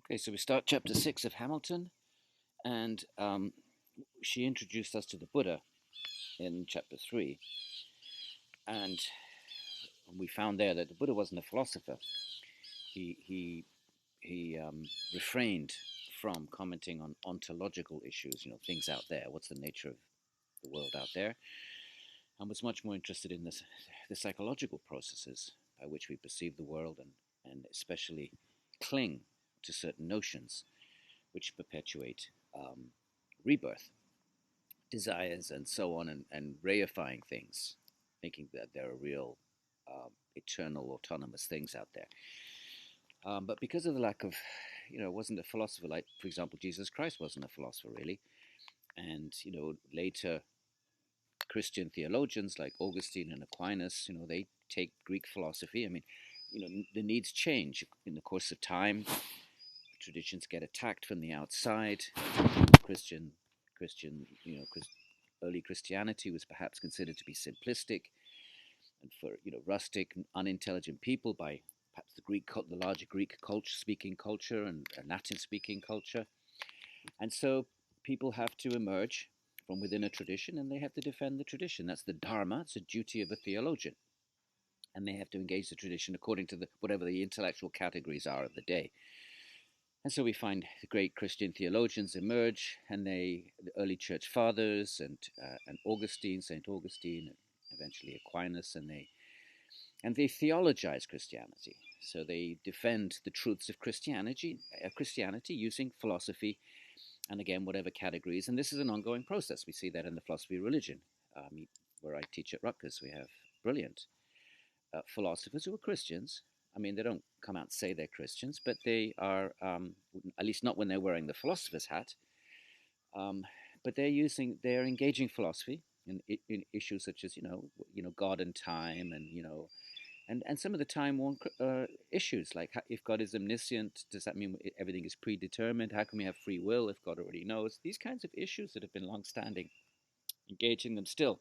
Okay, so we start chapter 6 of Hamilton, and she introduced us to the Buddha in chapter 3, and we found there that the Buddha wasn't a philosopher. He refrained from commenting on ontological issues, things out there, what's the nature of the world out there, and was much more interested in the psychological processes by which we perceive the world and especially cling to certain notions which perpetuate rebirth, desires, and so on, and reifying things, thinking that there are real eternal autonomous things out there. But because of the lack of, wasn't a philosopher, like, for example, Jesus Christ wasn't a philosopher really. And, later Christian theologians like Augustine and Aquinas, they take Greek philosophy. I mean, the needs change in the course of time. Traditions get attacked from the outside. Christian, early Christianity was perhaps considered to be simplistic and for rustic, unintelligent people by perhaps the larger Greek speaking culture and Latin speaking culture, and so people have to emerge from within a tradition, and they have to defend the tradition. That's the Dharma. It's a duty of a theologian, and they have to engage the tradition according to whatever the intellectual categories are of the day. And so we find the great Christian theologians emerge, and the early church fathers and Augustine, Saint Augustine, and eventually Aquinas, and they theologize Christianity. So they defend the truths of Christianity using philosophy, and again, whatever categories. And this is an ongoing process. We see that in the philosophy of religion, where I teach at Rutgers. We have brilliant philosophers who are Christians. I mean, they don't come out and say they're Christians, but they are, at least not when they're wearing the philosopher's hat. But they're engaging philosophy in issues such as God and time, and some of the time-worn issues, like if God is omniscient, does that mean everything is predetermined? How can we have free will if God already knows? These kinds of issues that have been long-standing, engaging them still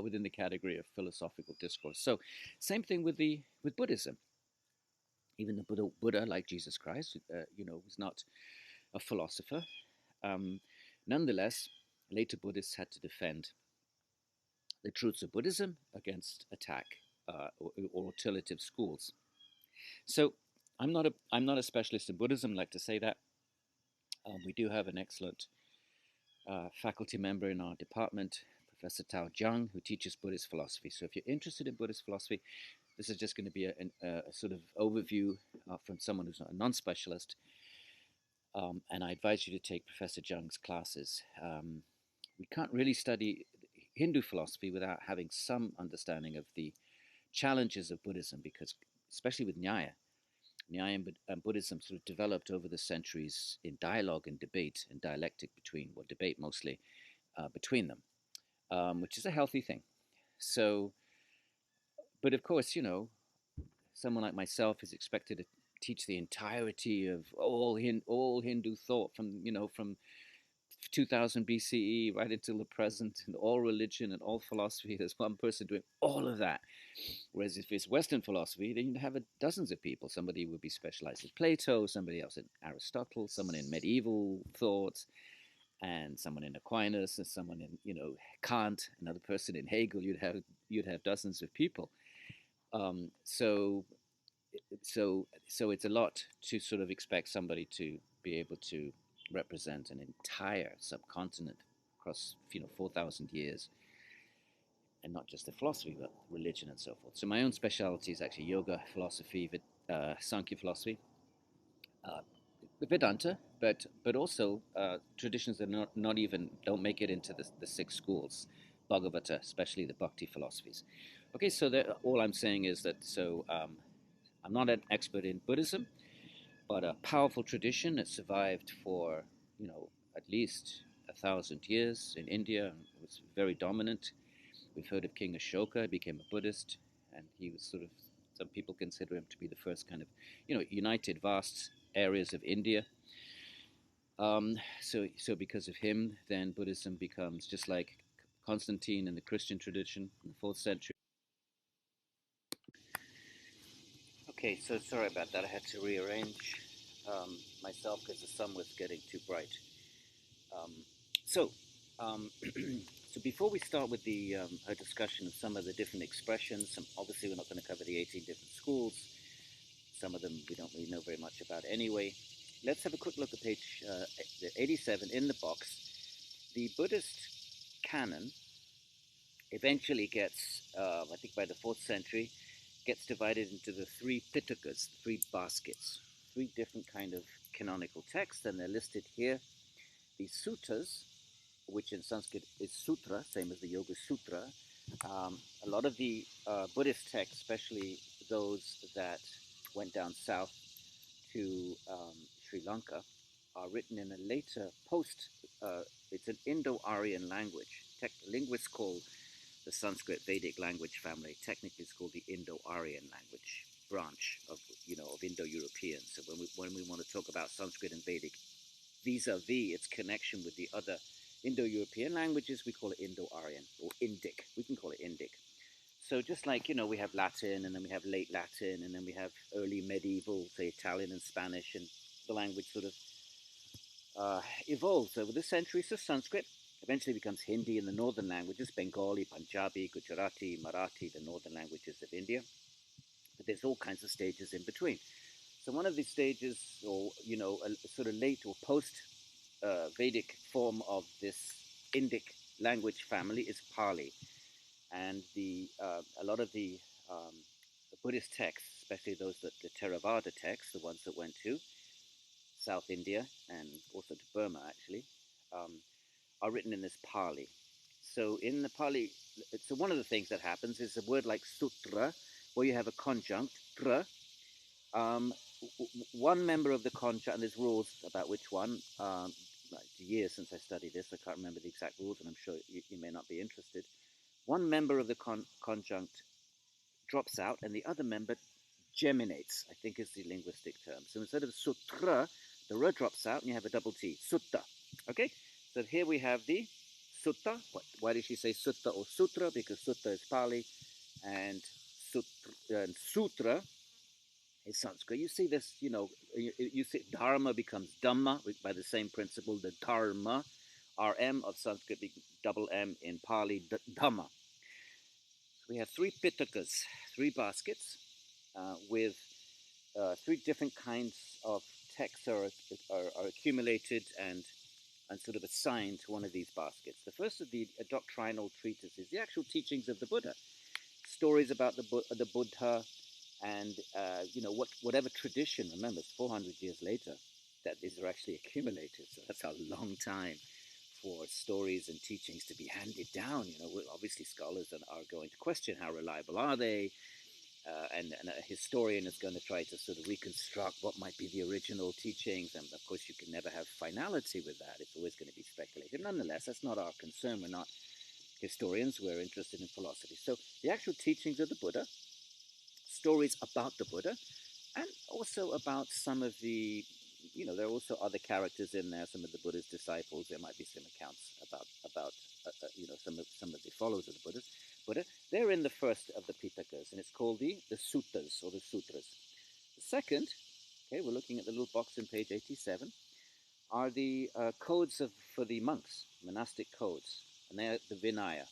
within the category of philosophical discourse. So, same thing with Buddhism. Even the Buddha, like Jesus Christ, was not a philosopher. Nonetheless, later Buddhists had to defend the truths of Buddhism against attack or alternative schools. So I'm not a specialist in Buddhism. I like to say that. We do have an excellent faculty member in our department, Professor Tao Jiang, who teaches Buddhist philosophy. So if you're interested in Buddhist philosophy, this is just going to be a sort of overview from someone who's not a non-specialist. And I advise you to take Professor Jiang's classes. We can't really study Hindu philosophy without having some understanding of the challenges of Buddhism, because especially with Nyaya and Buddhism sort of developed over the centuries in dialogue and debate and dialectic debate mostly between them, which is a healthy thing. So, but of course, someone like myself is expected to teach the entirety of all Hindu thought from 2000 BCE right until the present, and all religion and all philosophy. There's one person doing all of that. Whereas if it's Western philosophy, then you'd have dozens of people. Somebody would be specialized in Plato, somebody else in Aristotle, someone in medieval thoughts, and someone in Aquinas, and someone in Kant, another person in Hegel. You'd have dozens of people. So it's a lot to sort of expect somebody to be able to represent an entire subcontinent across 4,000 years, and not just the philosophy but religion and so forth. So my own specialty is actually yoga philosophy, Sankhya philosophy, uh, Vedanta, but also traditions that don't make it into the six schools, Bhagavata, especially the Bhakti philosophies. Okay, so all I'm saying is that I'm not an expert in Buddhism, but a powerful tradition that survived for at least 1,000 years in India. It was very dominant. We've heard of King Ashoka. He became a Buddhist, and he was some people consider him to be the first kind of united vast areas of India. So because of him, then Buddhism becomes just like Constantine in the Christian tradition in the 4th century. Okay, so sorry about that. I had to rearrange. myself because the sun was getting too bright. Um, so, um, so before we start with a discussion of some of the different expressions, obviously we're not going to cover the 18 different schools. Some of them we don't really know very much about anyway. Let's have a quick look at page 87 in the box. The Buddhist canon eventually gets, I think by the 4th century, gets divided into the 3 pitakas, 3 baskets, 3 different kind of canonical texts, and they're listed here. The suttas, which in Sanskrit is sutra, same as the Yoga Sutra. A lot of the Buddhist texts, especially those that went down south to Sri Lanka, are written in a later it's an Indo-Aryan language. Linguists call the Sanskrit Vedic language family, technically it's called the Indo-Aryan language branch of Indo-European. So when we want to talk about Sanskrit and Vedic vis-a-vis its connection with the other Indo-European languages, we call it Indo-Aryan or Indic. We can call it Indic. So just like, we have Latin, and then we have late Latin, and then we have early medieval, say Italian and Spanish, and the language sort of evolves over the centuries. So Sanskrit eventually becomes Hindi in the northern languages, Bengali, Punjabi, Gujarati, Marathi, the northern languages of India. But there's all kinds of stages in between. So one of these stages, or, a sort of late or post Vedic form of this Indic language family is Pali. And a lot of the Buddhist texts, especially those the Theravada texts, the ones that went to South India and also to Burma actually, are written in this Pali. So in the Pali, so one of the things that happens is a word like sutra, where you have a conjunct, tra. One member of the conjunct, and there's rules about which one. It's years since I studied this, I can't remember the exact rules, and I'm sure you may not be interested. One member of the conjunct drops out, and the other member geminates, I think is the linguistic term. So instead of sutra, the r drops out, and you have a double T, sutta. Okay? So here we have the sutta. Why did she say sutta or sutra? Because sutta is Pali, and sutra is Sanskrit. You see this, you see dharma becomes dhamma by the same principle. The dharma, RM of Sanskrit, double M in Pali, dhamma. We have 3 pitakas, 3 baskets, with 3 different kinds of texts are accumulated and sort of assigned to one of these baskets. The first of the doctrinal treatises, the actual teachings of the Buddha, stories about the Buddha, and whatever tradition. Remember, it's 400 years later that these are actually accumulated. So that's a long time for stories and teachings to be handed down. Obviously scholars are going to question how reliable are they, and a historian is going to try to sort of reconstruct what might be the original teachings. And of course, you can never have finality with that. It's always going to be speculative. Nonetheless, that's not our concern. We're not historians. We're interested in philosophy. So the actual teachings of the Buddha, stories about the Buddha, and also about some of the, there are also other characters in there, some of the Buddha's disciples. There might be some accounts about some of the followers of the Buddha. They're in the first of the Pitakas, and it's called the suttas or the sutras. The second, okay, we're looking at the little box on page 87, are the codes for the monks, monastic codes, and they're the Vinaya.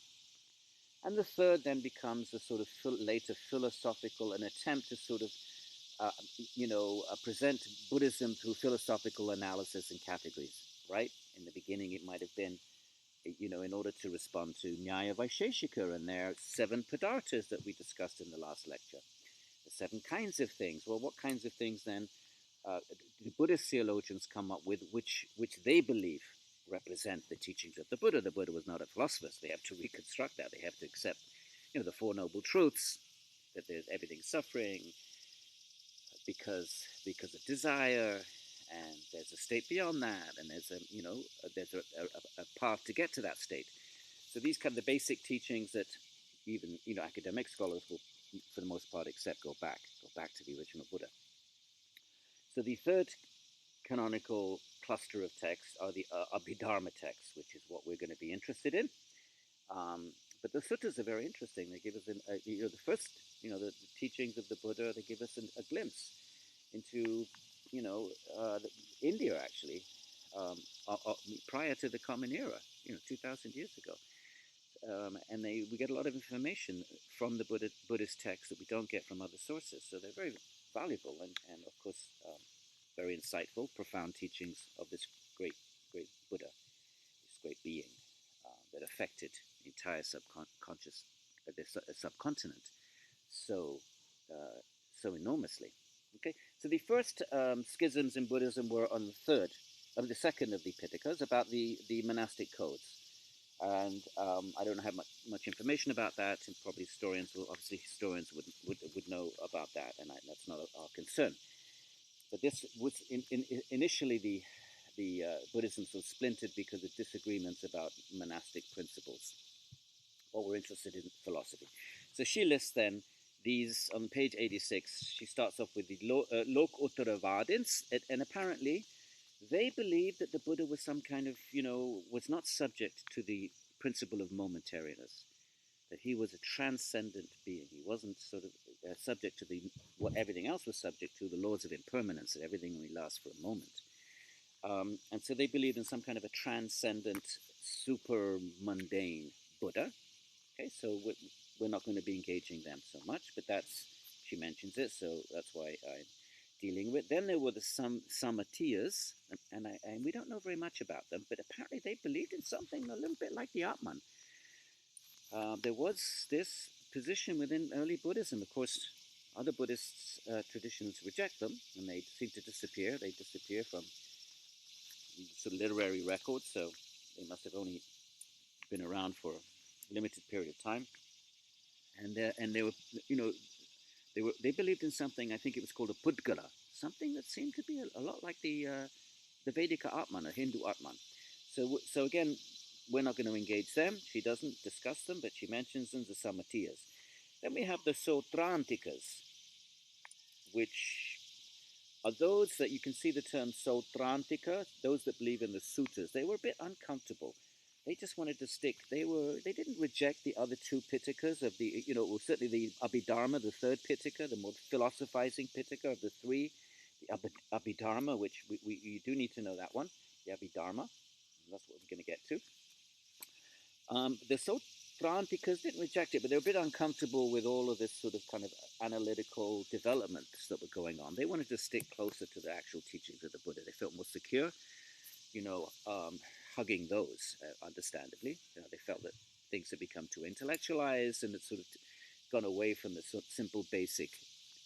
And the third then becomes a sort of later philosophical, an attempt to sort of, present Buddhism through philosophical analysis and categories, right? In the beginning, it might have been, in order to respond to Nyaya Vaisheshika and their 7 padarthas that we discussed in the last lecture. The 7 kinds of things. Well, what kinds of things then do Buddhist theologians come up with which they believe represent the teachings of the Buddha? The Buddha was not a philosopher, so they have to reconstruct that. They have to accept, the 4 noble truths, that there's everything's suffering because of desire, and there's a state beyond that, and there's a path to get to that state. So these kind of the basic teachings that even academic scholars will, for the most part, accept go back to the original Buddha. So the third canonical cluster of texts are the Abhidharma texts, which is what we're going to be interested in. But the suttas are very interesting. They give us the first, the teachings of the Buddha. They give us a glimpse into you know, India actually, um, prior to the Common Era, 2,000 years ago. And we get a lot of information from the Buddhist texts that we don't get from other sources. So they're very valuable and of course, very insightful, profound teachings of this great, great Buddha, this great being that affected the entire subconscious, the subcontinent so so enormously. Okay, so the first schisms in Buddhism were on the second of the Pitakas about the monastic codes, and I don't have much information about that, and probably historians would know about that, and that's not our concern. But this was initially the Buddhism sort of splintered because of disagreements about monastic principles. What we're interested in philosophy. So she lists then these on page 86. She starts off with the Lok Uttaravadins, and apparently they believed that the Buddha was some kind of, was not subject to the principle of momentariness, that he was a transcendent being. He wasn't sort of subject to what everything else was subject to, the laws of impermanence, that everything only lasts for a moment. And so they believed in some kind of a transcendent, super mundane Buddha. Okay, so we're not going to be engaging them so much, but she mentions it, so that's why I'm dealing with. Then there were the Samatiyas, and we don't know very much about them, but apparently they believed in something a little bit like the Atman. There was this position within early Buddhism. Of course, other Buddhist traditions reject them, and they seem to disappear. They disappear from sort of literary records, so they must have only been around for a limited period of time. And they were, you know, they believed in something. I think it was called a Pudgala, something that seemed to be a lot like the Vedic Atman, a Hindu Atman. So again, we're not going to engage them. She doesn't discuss them, but she mentions them, the Samatiyas. Then we have the Sautrantikas, which are those that you can see the term Sautrantika, those that believe in the sutras. They were a bit uncomfortable. They just wanted to stick. They didn't reject the other two Pitakas of the, well, certainly the Abhidharma, the third Pitaka, the more philosophizing Pitaka of the three, the Abhidharma, which you do need to know that one, the Abhidharma. That's what we're going to get to. The Sautrantikas didn't reject it, but they were a bit uncomfortable with all of this sort of kind of analytical developments that were going on. They wanted to stick closer to the actual teachings of the Buddha. They felt more secure, hugging those, understandably. They felt that things had become too intellectualized and had sort of gone away from the sort of simple, basic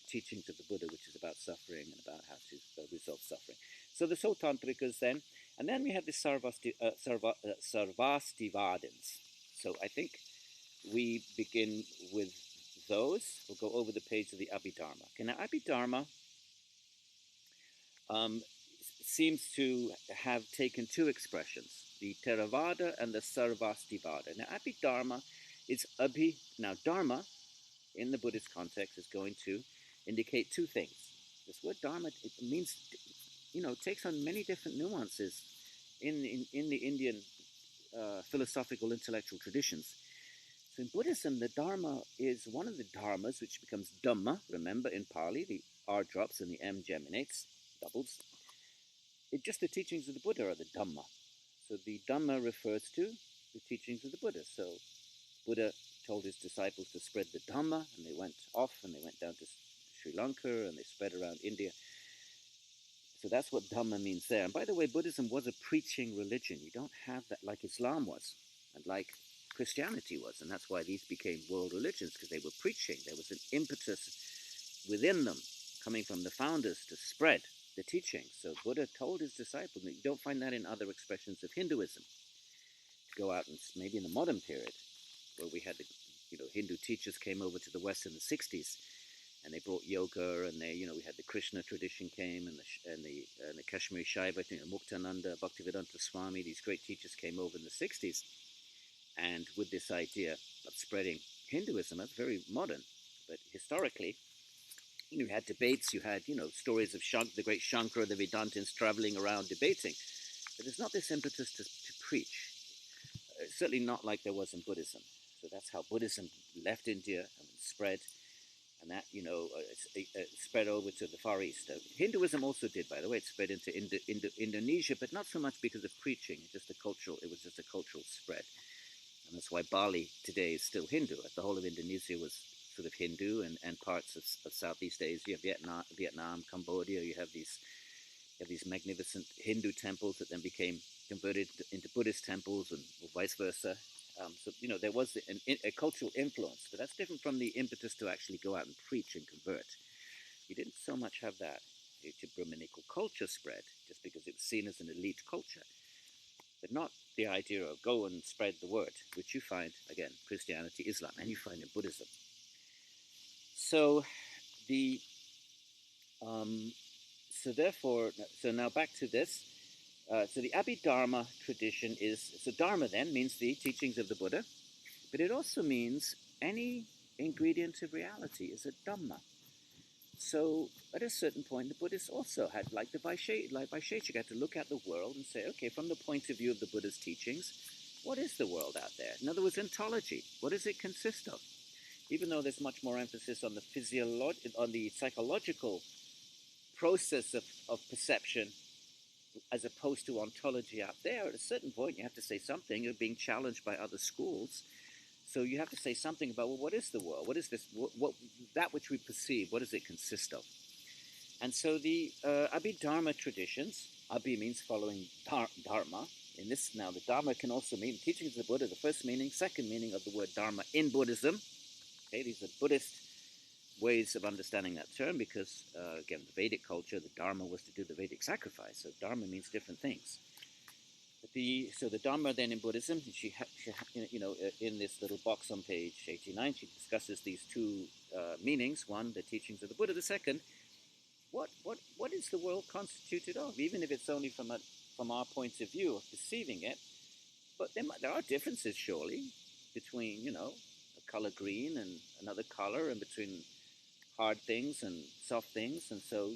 teachings of the Buddha, which is about suffering and about how to resolve suffering. So the Sautantrikas then, and then we have the Sarvastivadins. So I think we begin with those. We'll go over the page of the Abhidharma. Okay, now Abhidharma seems to have taken two expressions, the Theravada and the Sarvastivada. Now Abhidharma is now Dharma in the Buddhist context is going to indicate two things. This word Dharma, it means, takes on many different nuances in the Indian philosophical intellectual traditions. So in Buddhism, the Dharma is one of the Dharmas, which becomes Dhamma. Remember, in Pali, the R drops and the M geminates, doubles. It's just the teachings of the Buddha are the Dhamma. So the Dhamma refers to the teachings of the Buddha. So Buddha told his disciples to spread the Dhamma, and they went off and they went down to Sri Lanka and they spread around India. So that's what Dhamma means there. And by the way, Buddhism was a preaching religion. You don't have that like Islam was and like Christianity was. And that's why these became world religions, because they were preaching. There was an impetus within them coming from the founders to spread the teaching. So Buddha told his disciples, that you don't find that in other expressions of Hinduism. To go out and maybe in the modern period, where we had the Hindu teachers came over to the West in the 60s, and they brought yoga, and we had the Krishna tradition came, and the Kashmiri Shaiva, Muktananda, Bhaktivedanta Swami, these great teachers came over in the 60s, and with this idea of spreading Hinduism. That's very modern, but historically, you had debates, you had stories of the great Shankara, the Vedantins traveling around debating, but there's not this impetus to preach. Certainly not like there was in Buddhism. So that's how Buddhism left India and spread. and that spread over to the Far East. Hinduism also did, by the way. It spread into Indonesia, but not so much because of preaching. It was just a cultural spread, and that's why Bali today is still Hindu. The whole of Indonesia was sort of Hindu, and parts of Southeast Asia, Vietnam, Cambodia. You have these magnificent Hindu temples that then became converted into Buddhist temples, and vice versa. So there was a cultural influence, but that's different from the impetus to actually go out and preach and convert. You didn't so much have that. To Brahmanical culture spread just because it was seen as an elite culture, but not the idea of go and spread the word, which you find again Christianity, Islam, and you find in Buddhism. So the so therefore, so now back to this. So the Abhidharma tradition is, so Dharma then means the teachings of the Buddha, but it also means any ingredient of reality is a Dhamma. So at a certain point, the Buddhists also had, like Vaisheshika, had to look at the world and say, okay, from the point of view of the Buddha's teachings, what is the world out there? In other words, ontology. What does it consist of? Even though there's much more emphasis on the psychological process of perception as opposed to ontology out there, at a certain point you have to say something. You're being challenged by other schools, so you have to say something about, well, what is the world? What is this? What that which we perceive? What does it consist of? And so the Abhidharma traditions. Abhi means following Dharma. In this now, the Dharma can also mean teachings of the Buddha. The first meaning, second meaning of the word Dharma in Buddhism. Okay, these are Buddhist ways of understanding that term because, again, the Vedic culture, the Dharma was to do the Vedic sacrifice. So Dharma means different things. So the Dharma then in Buddhism, in this little box on page 89, she discusses these two meanings. One, the teachings of the Buddha. The second, what is the world constituted of? Even if it's only from our point of view of perceiving it, but there are differences surely between a color green and another color, and between hard things and soft things. And so,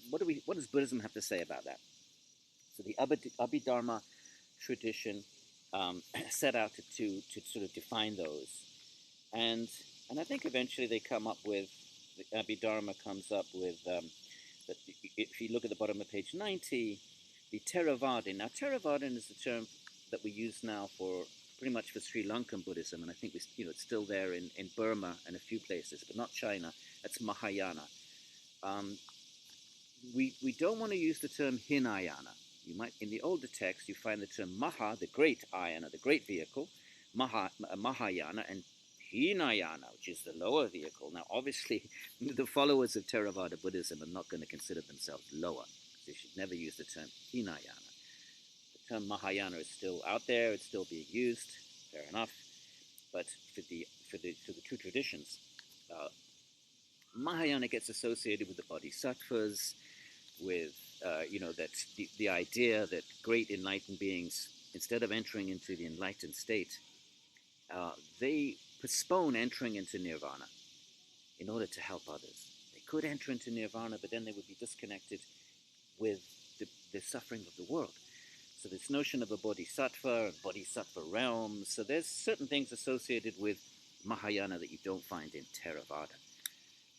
what does Buddhism have to say about that? So the Abhidharma tradition set out to sort of define those, and I think eventually they come up with, the Abhidharma comes up with, that if you look at the bottom of page 90, the Theravada. Now Theravada is the term that we use now for pretty much for Sri Lankan Buddhism, and I think it's still there in Burma and a few places, but not China. That's Mahayana. We don't want to use the term Hinayana. You might, in the older text, you find the term Maha, the great Ayana, the great vehicle, Mahayana, and Hinayana, which is the lower vehicle. Now, obviously, the followers of Theravada Buddhism are not going to consider themselves lower. They should never use the term Hinayana. The term Mahayana is still out there; it's still being used. Fair enough. But for the two traditions, Mahayana gets associated with the bodhisattvas, with that the idea that great enlightened beings, instead of entering into the enlightened state, they postpone entering into nirvana in order to help others. They could enter into nirvana, but then they would be disconnected with the suffering of the world. So this notion of a bodhisattva and bodhisattva realms, so there's certain things associated with Mahayana that you don't find in Theravada.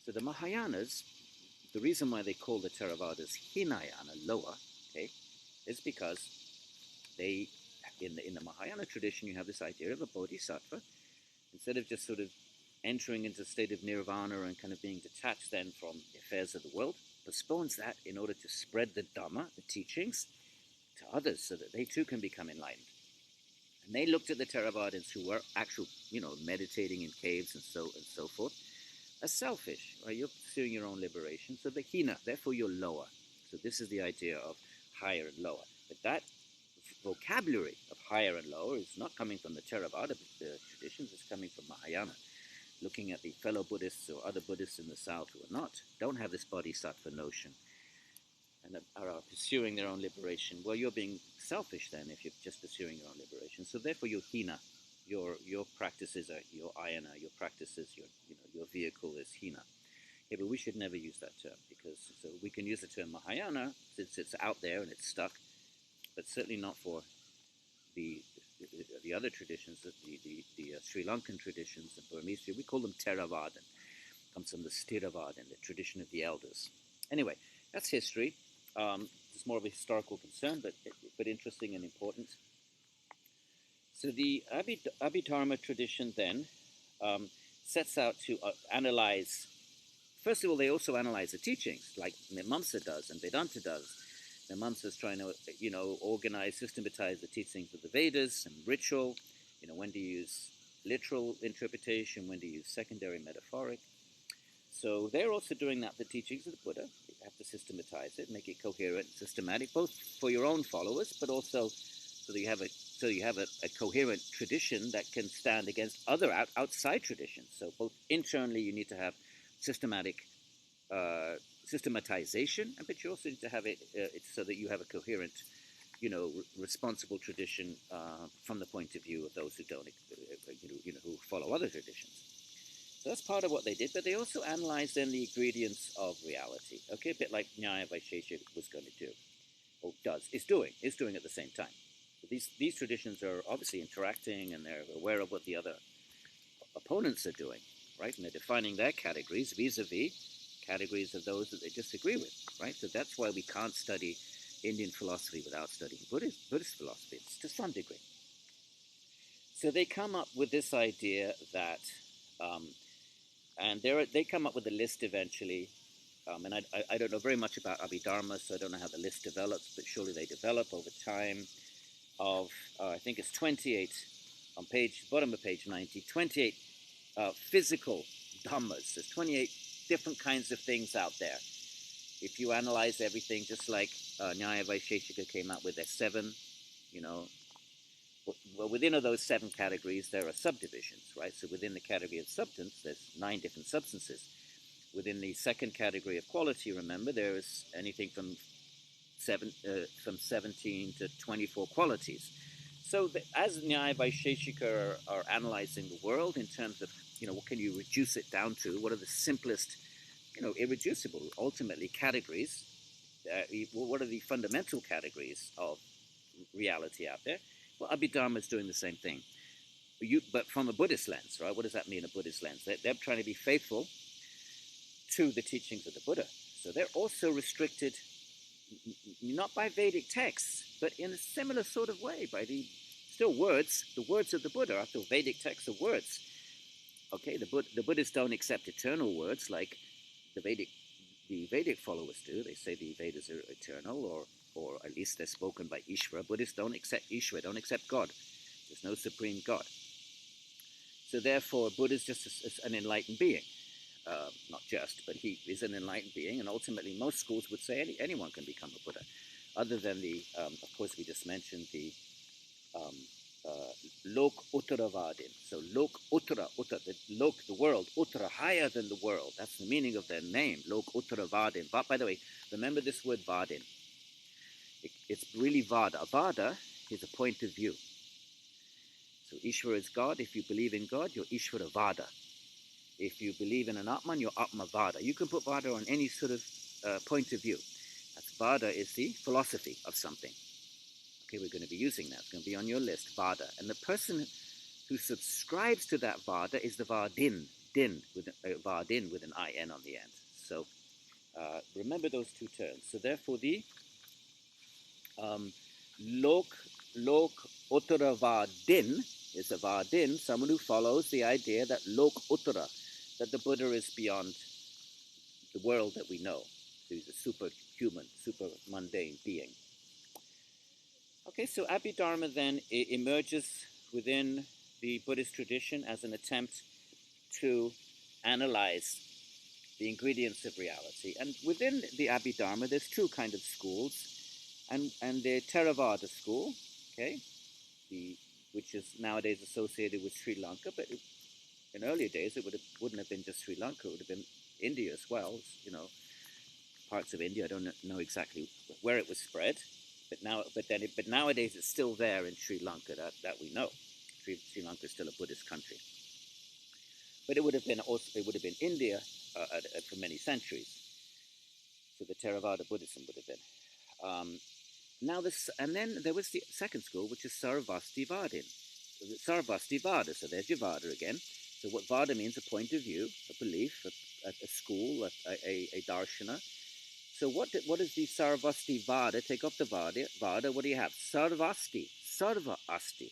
So the Mahayanas, the reason why they call the Theravadas Hinayana, lower, okay, is because they, in the Mahayana tradition, you have this idea of a bodhisattva. Instead of just sort of entering into a state of nirvana and kind of being detached then from the affairs of the world, postpones that in order to spread the Dhamma, the teachings, to others so that they too can become enlightened. And they looked at the Theravadins who were actual, meditating in caves and so forth, as selfish, right? You're pursuing your own liberation, so the hina, therefore you're lower. So this is the idea of higher and lower. But that vocabulary of higher and lower is not coming from the Theravada traditions, it's coming from Mahayana. Looking at the fellow Buddhists or other Buddhists in the South who don't have this bodhisattva notion and are pursuing their own liberation, well, you're being selfish then if you're just pursuing your own liberation. So therefore you're hina. Your practices are your ayana, your practices, your vehicle is hina. Yeah, but we should never use that term because so we can use the term Mahayana since it's out there and it's stuck, but certainly not for the other traditions, the Sri Lankan traditions, the Burmese. We call them Theravadan. comes from the Stiravadin, the tradition of the elders. Anyway, that's history. It's more of a historical concern, but interesting and important. So the Abhidharma tradition then sets out to analyze. First of all, they also analyze the teachings, like Mimamsa does and Vedanta does. Mimamsa is trying to, organize, systematize the teachings of the Vedas and ritual. When to use literal interpretation, when to use secondary metaphoric. So they're also doing that, the teachings of the Buddha. You have to systematize it, make it coherent, systematic, both for your own followers, but also so that you have a coherent tradition that can stand against other outside traditions. So both internally, you need to have systematic systematization, but you also need to have it so that you have a coherent, responsible tradition from the point of view of those who don't, who follow other traditions. So that's part of what they did, but they also analyzed then the ingredients of reality. Okay, a bit like Nyaya Vaisheshika was going to do, or is doing at the same time. So these traditions are obviously interacting, and they're aware of what the other opponents are doing, right? And they're defining their categories vis-a-vis categories of those that they disagree with, right? So that's why we can't study Indian philosophy without studying Buddhist philosophy, to some degree. So they come up with this idea that, and they come up with a list eventually, and I don't know very much about Abhidharma, so I don't know how the list develops, but surely they develop over time of, I think it's 28, on bottom of page 90, 28 physical dhammas. There's 28 different kinds of things out there. If you analyze everything, just like Nyaya Vaisheshika came out with their 7, well, within those 7 categories, there are subdivisions, right? So within the category of substance, there's 9 different substances. Within the second category of quality, remember, there's anything from 17 to 24 qualities. So as Nyaya Vaisheshika are analyzing the world in terms of, what can you reduce it down to? What are the simplest, irreducible, ultimately, categories? What are the fundamental categories of reality out there? Well, Abhidharma is doing the same thing, but from a Buddhist lens, right? What does that mean, a Buddhist lens? They're trying to be faithful to the teachings of the Buddha. So they're also restricted, not by Vedic texts, but in a similar sort of way, by the words of the Buddha. After all, Vedic texts are words. Okay, the Buddhists don't accept eternal words like the Vedic followers do. They say the Vedas are eternal, or at least they're spoken by Ishvara. Buddhists don't accept Ishvara, don't accept God. There's no supreme God. So therefore, Buddha is just an enlightened being. Not just, but he is an enlightened being, and ultimately most schools would say anyone can become a Buddha, other than of course we just mentioned the Lok Uttaravadin. So Lok Uttara, the world, Uttara, higher than the world. That's the meaning of their name, Lok Uttaravadin. But by the way, remember this word Vadin. It's really Vada. Vada is a point of view. So Ishvara is God. If you believe in God, you're Ishvara Vada. If you believe in an Atman, you're Atma Vada. You can put Vada on any sort of point of view. That's Vada is the philosophy of something. Okay, we're going to be using that. It's going to be on your list, Vada. And the person who subscribes to that Vada is the Vadin, Vadin with an I-N on the end. So remember those two terms. So therefore the Lok Uttara Vadin is a Vadin, someone who follows the idea that Lok Uttara, that the Buddha is beyond the world that we know. So he's a superhuman, super mundane being. Okay, so Abhidharma then emerges within the Buddhist tradition as an attempt to analyze the ingredients of reality. And within the Abhidharma, there's 2 kind of schools, and the Theravada school, okay, which is nowadays associated with Sri Lanka, but in earlier days it wouldn't have been just Sri Lanka; it would have been India as well. Parts of India. I don't know exactly where it was spread, but nowadays it's still there in Sri Lanka that we know. Sri Lanka is still a Buddhist country, but it would have been India for many centuries. So the Theravada Buddhism would have been. And then there was the second school, which is Sarvastivadin. Sarvastivada, so there's your Vada again. So what Vada means, a point of view, a belief, a school, a Darshana. So what is the Sarvasti Vada? Take off the Vada. What do you have? Sarvasti, Sarva Asti.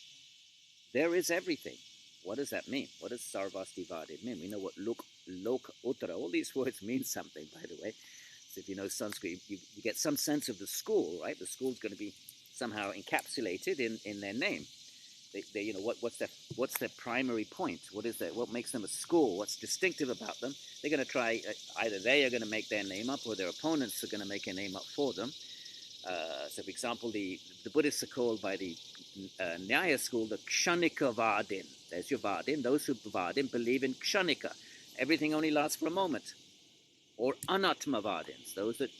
There is everything. What does that mean? What does Sarvasti Vada mean? We know what Lok Uttara, all these words mean something, by the way. So if you know Sanskrit, you get some sense of the school, right? The school's going to be somehow encapsulated in their name. They what's their primary point? What makes them a school? What's distinctive about them? They're going to try, either they are going to make their name up or their opponents are going to make a name up for them. So, for example, the Buddhists are called by the Nyaya school the Kshanika Vadin. There's your Vadin. Those who Vadin believe in Kshanika. Everything only lasts for a moment. Or Anatma Vadins, those that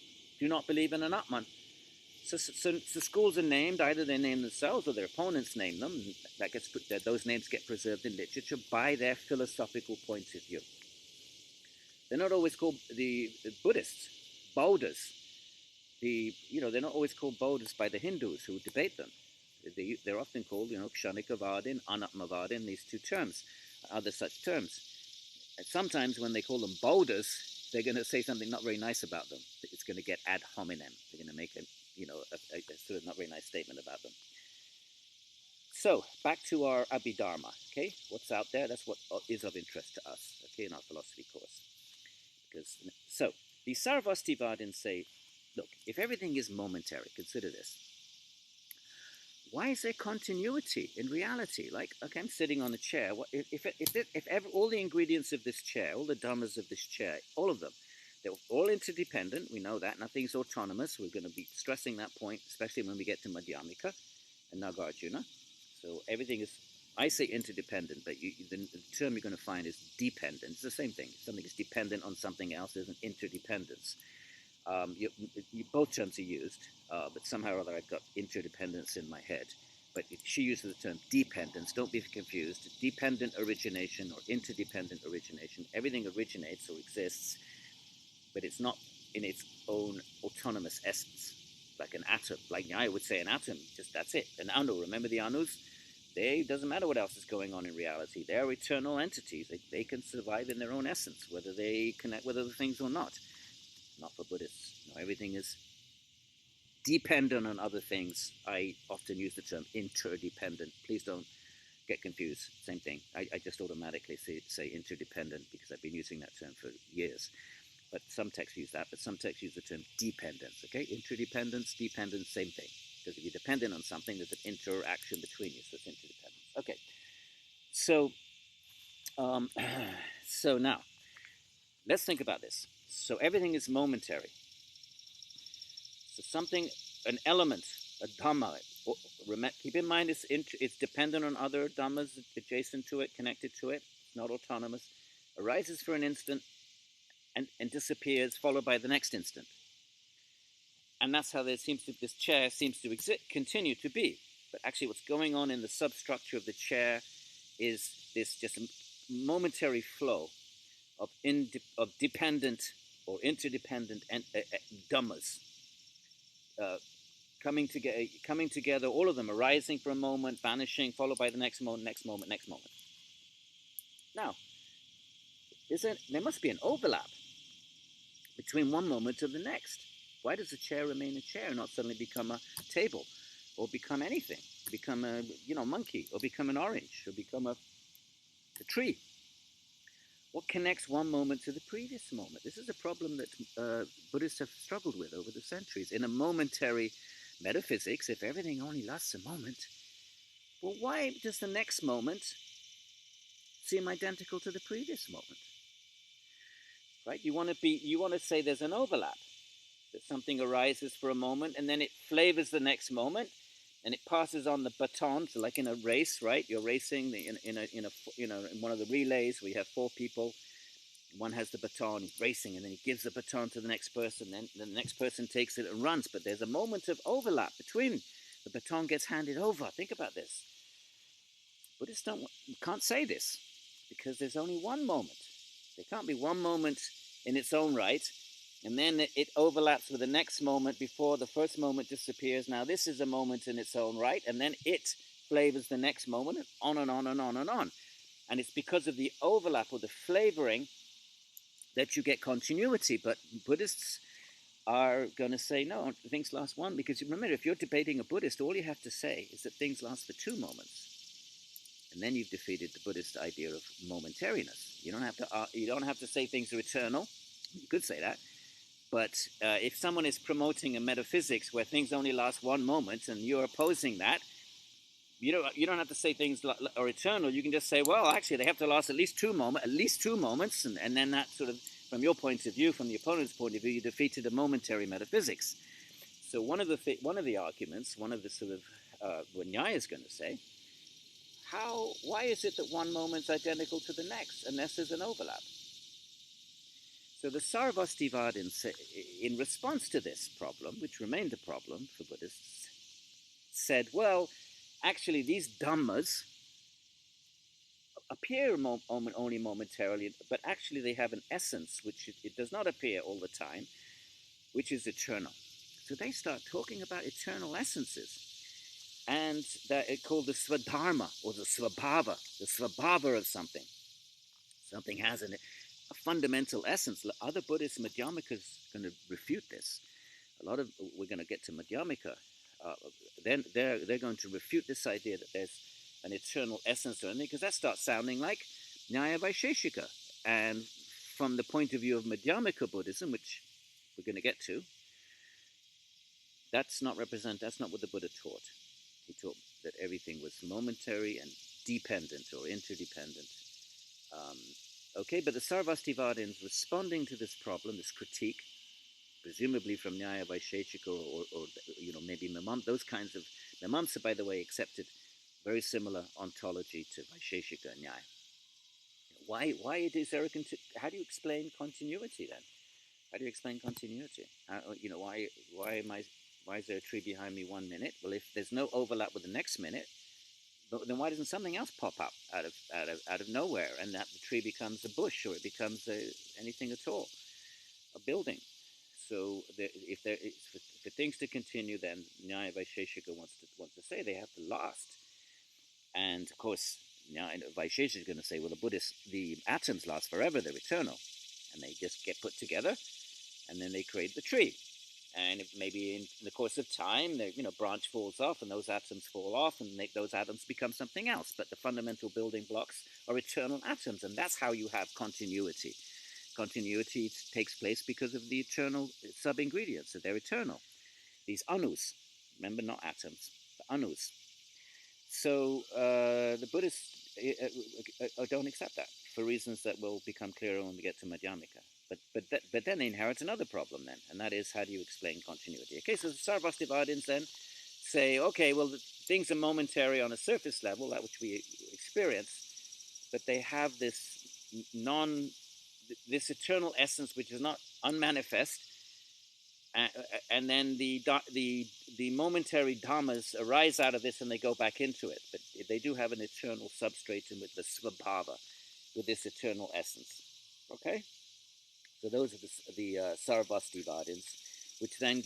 do not believe in an Atman. So schools are named, either they name themselves or their opponents name them. Those names get preserved in literature by their philosophical point of view. They're not always called the Buddhists, Buddhas. They're not always called Buddhists by the Hindus who debate them. They're often called, Kshanika Vadin, Anatma Vadin, these two terms, other such terms. And sometimes when they call them Buddhists, they're going to say something not very nice about them. It's going to get ad hominem. They're going to make a sort of not very nice statement about them. So, back to our Abhidharma, okay? What's out there, that's what is of interest to us, okay, in our philosophy course. So, the Sarvastivadins say, look, if everything is momentary, consider this. Why is there continuity in reality? Like, okay, I'm sitting on a chair. If all the ingredients of this chair, all the dhammas of this chair, all of them, they're all interdependent. We know that. Nothing's autonomous. We're going to be stressing that point, especially when we get to Madhyamika and Nagarjuna. So everything is, I say interdependent, but the term you're going to find is dependent. It's the same thing. Something is dependent on something else. There's an interdependence. Both terms are used, but somehow or other I've got interdependence in my head. But she uses the term dependence. Don't be confused. Dependent origination or interdependent origination. Everything originates or exists, but it's not in its own autonomous essence, like an atom. Like I would say an atom, just that's it. An anu, remember the anus? Doesn't matter what else is going on in reality. They're eternal entities. They can survive in their own essence, whether they connect with other things or not. Not for Buddhists. No, everything is dependent on other things. I often use the term interdependent. Please don't get confused. Same thing. I just automatically say interdependent because I've been using that term for years. But some texts use that, but some texts use the term dependence, okay? Interdependence, dependence, same thing. Because if you're dependent on something, there's an interaction between you, so it's interdependence. Okay, so now, let's think about this. So everything is momentary. So something, an element, a dhamma, keep in mind it's dependent on other dhammas adjacent to it, connected to it, it's not autonomous, arises for an instant, and disappears, followed by the next instant. And that's how this chair seems to continue to be. But actually what's going on in the substructure of the chair is this just momentary flow of dependent or interdependent dhammas coming together, all of them arising for a moment, vanishing, followed by the next moment, next moment, next moment. Now, there must be an overlap between one moment to the next. Why does a chair remain a chair and not suddenly become a table or become anything, become a monkey or become an orange or become a tree? What connects one moment to the previous moment? This is a problem that Buddhists have struggled with over the centuries. In a momentary metaphysics, if everything only lasts a moment, well, why does the next moment seem identical to the previous moment? Right? You want to say there's an overlap, that something arises for a moment and then it flavors the next moment and it passes on the baton. So like in a race, right? You're racing in one of the relays. We have 4 people. One has the baton, he's racing, and then he gives the baton to the next person. Then the next person takes it and runs. But there's a moment of overlap between the baton gets handed over. Think about this. Buddhists can't say this because there's only one moment. There can't be one moment in its own right, and then it overlaps with the next moment before the first moment disappears. Now this is a moment in its own right, and then it flavors the next moment, and on and on and on and on. And it's because of the overlap or the flavoring that you get continuity. But Buddhists are going to say, no, things last one. Because remember, if you're debating a Buddhist, all you have to say is that things last for 2 moments. And then you've defeated the Buddhist idea of momentariness. You don't have to say things are eternal. You could say that. But if someone is promoting a metaphysics where things only last 1 moment and you're opposing that, you don't have to say things are eternal. You can just say, well, actually, they have to last at least 2 moments, and then that sort of, from your point of view, from the opponent's point of view, you defeated a momentary metaphysics. So one of the arguments, one of the sort of what Nyaya is going to say, why is it that 1 moment's identical to the next unless there's an overlap? So the Sarvastivadins, in response to this problem, which remained a problem for Buddhists, said, well, actually these dhammas appear only momentarily, but actually they have an essence which it does not appear all the time, which is eternal. So they start talking about eternal essences. And that it called the Swadharma, or the Svabhava of something. Something has a fundamental essence. Other Buddhist Madhyamikas are going to refute this. We're going to get to Madhyamika. Then they're going to refute this idea that there's an eternal essence or anything, because that starts sounding like Nyaya Vaisheshika. And from the point of view of Madhyamika Buddhism, which we're going to get to, that's not what the Buddha taught. He taught that everything was momentary and dependent or interdependent. But the Sarvastivadins, responding to this problem, this critique, presumably from Nyaya Vaisheshika or maybe Mimamsa, those kinds of Mimamsa, by the way, accepted very similar ontology to Vaisheshika and Nyaya. Why is there how do you explain continuity then? How do you explain continuity? Why is there a tree behind me 1 minute? Well, if there's no overlap with the next minute, then why doesn't something else pop up out of nowhere, and that the tree becomes a bush, or it becomes anything at all, a building? So for things to continue, then Nyaya Vaisheshika wants to say they have to last, and of course, Vaisheshika is going to say, well, the atoms last forever; they're eternal, and they just get put together, and then they create the tree. And maybe in the course of time, branch falls off, and those atoms fall off, and those atoms become something else. But the fundamental building blocks are eternal atoms, and that's how you have continuity. Continuity takes place because of the eternal sub-ingredients, so they're eternal. These anus, remember, not atoms, the anus. So the Buddhists don't accept that for reasons that will become clearer when we get to Madhyamika. But then they inherit another problem then, and that is, how do you explain continuity? Okay, so the Sarvastivadins then say, okay, well, things are momentary on a surface level, that which we experience, but they have this eternal essence which is not unmanifest, and then the momentary dhammas arise out of this and they go back into it, but they do have an eternal substratum with the svabhava, with this eternal essence. Okay? So those are the Sarvastivadins, which then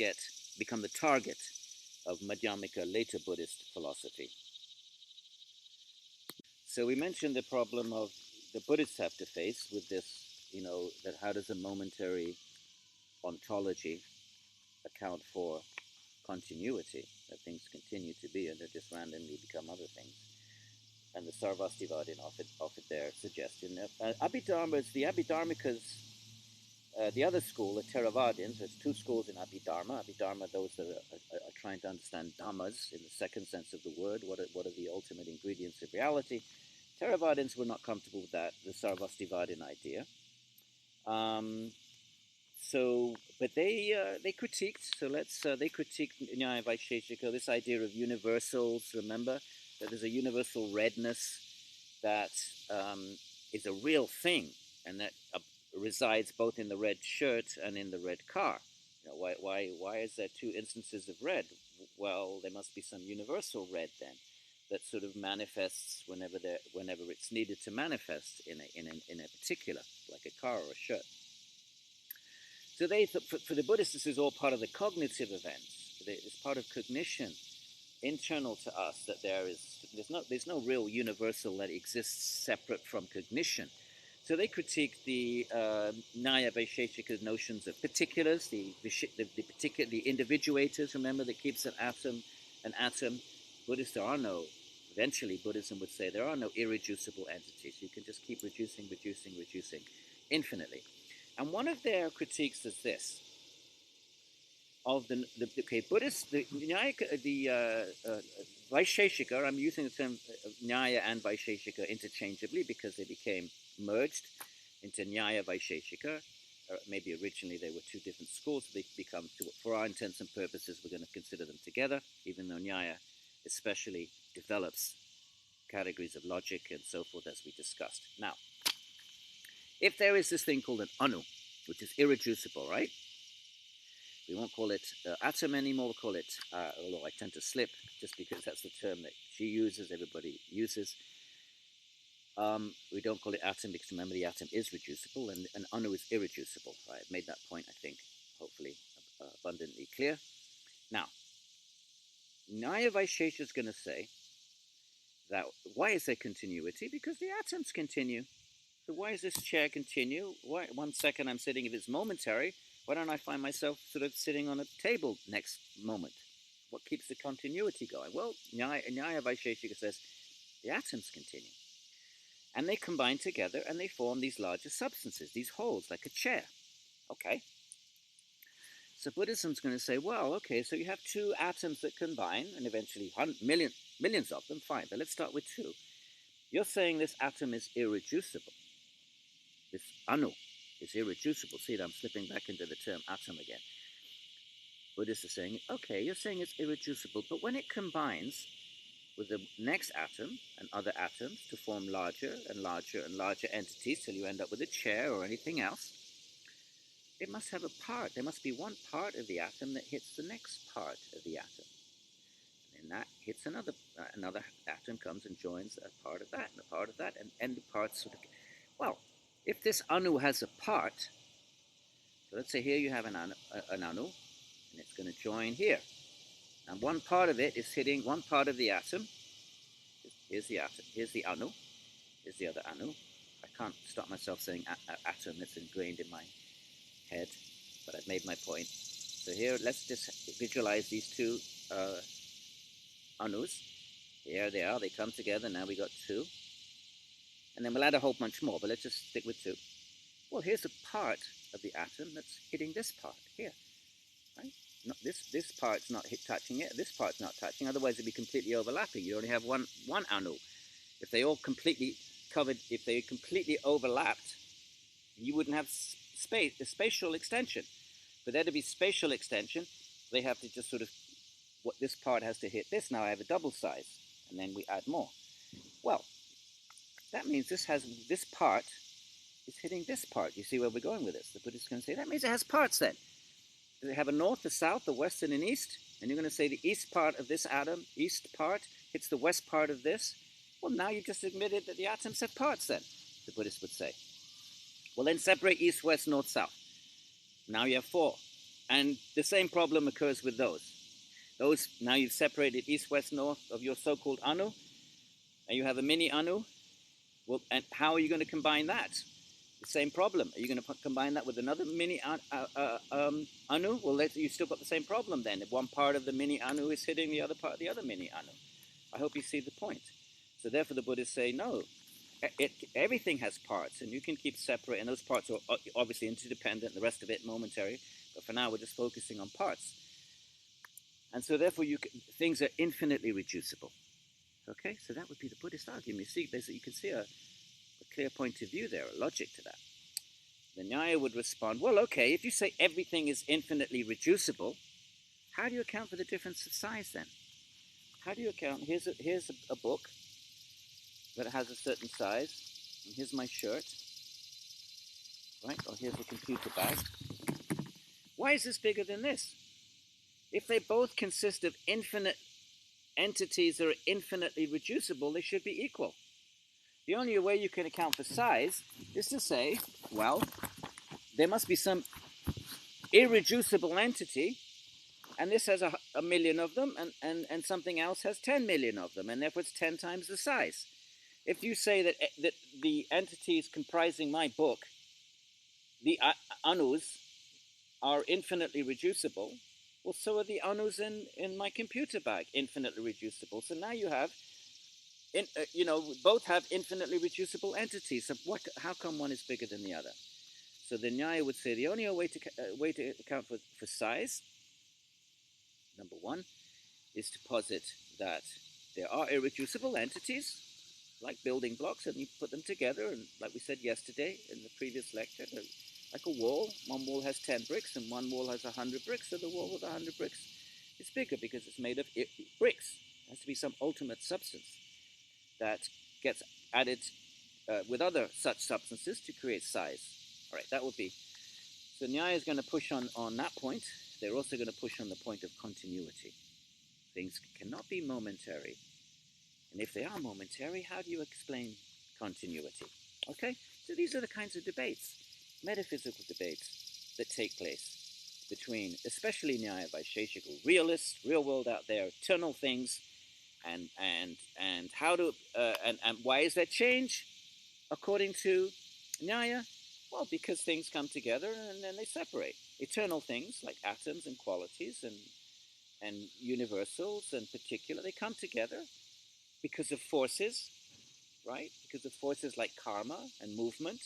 become the target of Madhyamika, later Buddhist philosophy. So we mentioned the problem of the Buddhists have to face with this, that how does a momentary ontology account for continuity, that things continue to be and they just randomly become other things. And the Sarvastivadin offered their suggestion. The Abhidharmikas, the other school, the Theravadins, there's 2 schools in Abhidharma. Abhidharma, those that are trying to understand dhammas in the second sense of the word, what are the ultimate ingredients of reality. Theravadins were not comfortable with that, the Sarvastivadin idea. But they critiqued. So they critiqued Nyaya Vaisheshika, this idea of universals. Remember that there's a universal redness that is a real thing, and that resides both in the red shirt and in the red car. Why is there 2 instances of red? Well, there must be some universal red then that sort of manifests whenever it's needed to manifest in a particular, like a car or a shirt. So for the Buddhists, this is all part of the cognitive events. It's part of cognition, internal to us, that there's no real universal that exists separate from cognition. So they critique the Nyaya Vaisheshika notions of particulars, the particular, the individuators. Remember, that keeps an atom, an atom. Buddhists, there are no. Eventually, Buddhism would say there are no irreducible entities. You can just keep reducing, infinitely. And one of their critiques is this: of the Buddhists, the Nyaya, Vaisheshika. I'm using the term Nyaya and Vaisheshika interchangeably because they became merged into Nyaya Vaisheshika. Maybe originally they were two different schools. They become, for our intents and purposes, we're going to consider them together, even though Nyaya especially develops categories of logic and so forth, as we discussed. Now, if there is this thing called an anu, which is irreducible, right? We won't call it atom anymore, we'll call it, although I tend to slip just because that's the term that she uses, everybody uses. We don't call it atom because remember the atom is reducible and an anu is irreducible. I've made that point, I think, hopefully abundantly clear. Now, Nyaya Vaisheshika is going to say that why is there continuity? Because the atoms continue. So why does this chair continue? Why 1 second I'm sitting, if it's momentary, why don't I find myself sort of sitting on a table next moment? What keeps the continuity going? Well, Nyaya Vaisheshika says the atoms continue. And they combine together and they form these larger substances, these wholes, like a chair. Okay. So Buddhism's going to say, well, okay, so you have two atoms that combine, and eventually millions of them, fine, but let's start with two. You're saying this atom is irreducible. This anu is irreducible. See, I'm slipping back into the term atom again. Buddhists are saying, okay, you're saying it's irreducible, but when it combines with the next atom and other atoms to form larger and larger and larger entities till you end up with a chair or anything else, it must have a part. There must be one part of the atom that hits the next part of the atom. And that hits another atom comes and joins a part of that and a part of that, and the parts sort of... Well, if this anu has a part, so let's say here you have an anu, and it's going to join here. And one part of it is hitting one part of the atom. Here's the atom. Here's the anu. Here's the other anu. I can't stop myself saying atom. It's ingrained in my head, but I've made my point. So here, let's just visualize these two anus. Here they are. They come together. Now we got two. And then we'll add a whole bunch more, but let's just stick with two. Well, here's a part of the atom that's hitting this part here. Right? Not this part's not touching it. This part's not touching. Otherwise, it'd be completely overlapping. You only have one anu. If they all completely covered, if they completely overlapped, you wouldn't have space, a spatial extension. For there to be spatial extension, they have to just sort of, what this part has to hit this. Now I have a double size, and then we add more. Well, that means this part is hitting this part. You see where we're going with this? The Buddhist is going to say that means it has parts then. Does it have a north, a south, a west, and an east? And you're going to say the east part of this atom, east part, hits the west part of this. Well, now you just admitted that the atoms have parts then, the Buddhist would say. Well, then separate east, west, north, south. Now you have four. And the same problem occurs with those. Now you've separated east, west, north of your so-called anu, and you have a mini anu. Well, and how are you going to combine that? The same problem. Are you going to combine that with another mini anu? Well, you still got the same problem then. If one part of the mini anu is hitting the other part of the other mini anu. I hope you see the point. So therefore the Buddhists say, no, everything has parts, and you can keep separate, and those parts are obviously interdependent, the rest of it momentary, but for now we're just focusing on parts. And so therefore things are infinitely reducible. Okay, so that would be the Buddhist argument. You see, you can see a clear point of view there, a logic to that. The Nyaya would respond, well, okay, if you say everything is infinitely reducible, how do you account for the difference of size then? How do you account? Here's a book that has a certain size, and here's my shirt, right? Or here's a computer bag. Why is this bigger than this? If they both consist of infinite entities that are infinitely reducible, they should be equal. The only way you can account for size is to say, well, there must be some irreducible entity, and this has a million of them, and something else has 10 million of them, and therefore it's 10 times the size. If you say that the entities comprising my book, the anus, are infinitely reducible, well, so are the anus in my computer bag infinitely reducible. So now you have, both have infinitely reducible entities. So how come one is bigger than the other? So the Nyaya would say the only way to account for size, number one, is to posit that there are irreducible entities like building blocks, and you put them together, and like we said yesterday in the previous lecture, like a wall. One wall has 10 bricks, and one wall has 100 bricks. So the wall with 100 bricks is bigger because it's made of bricks. There has to be some ultimate substance that gets added with other such substances to create size. All right, that would be. So Nyaya is going to push on that point. They're also going to push on the point of continuity. Things cannot be momentary. And if they are momentary, how do you explain continuity? Okay, so these are the kinds of debates, metaphysical debates, that take place between, especially Nyaya Vaisheshika, realists, real world out there, eternal things, and how to and why is that change according to Nyaya? Well, because things come together and then they separate. Eternal things like atoms and qualities and universals in particular, they come together because of forces, right? Because of forces like karma and movement.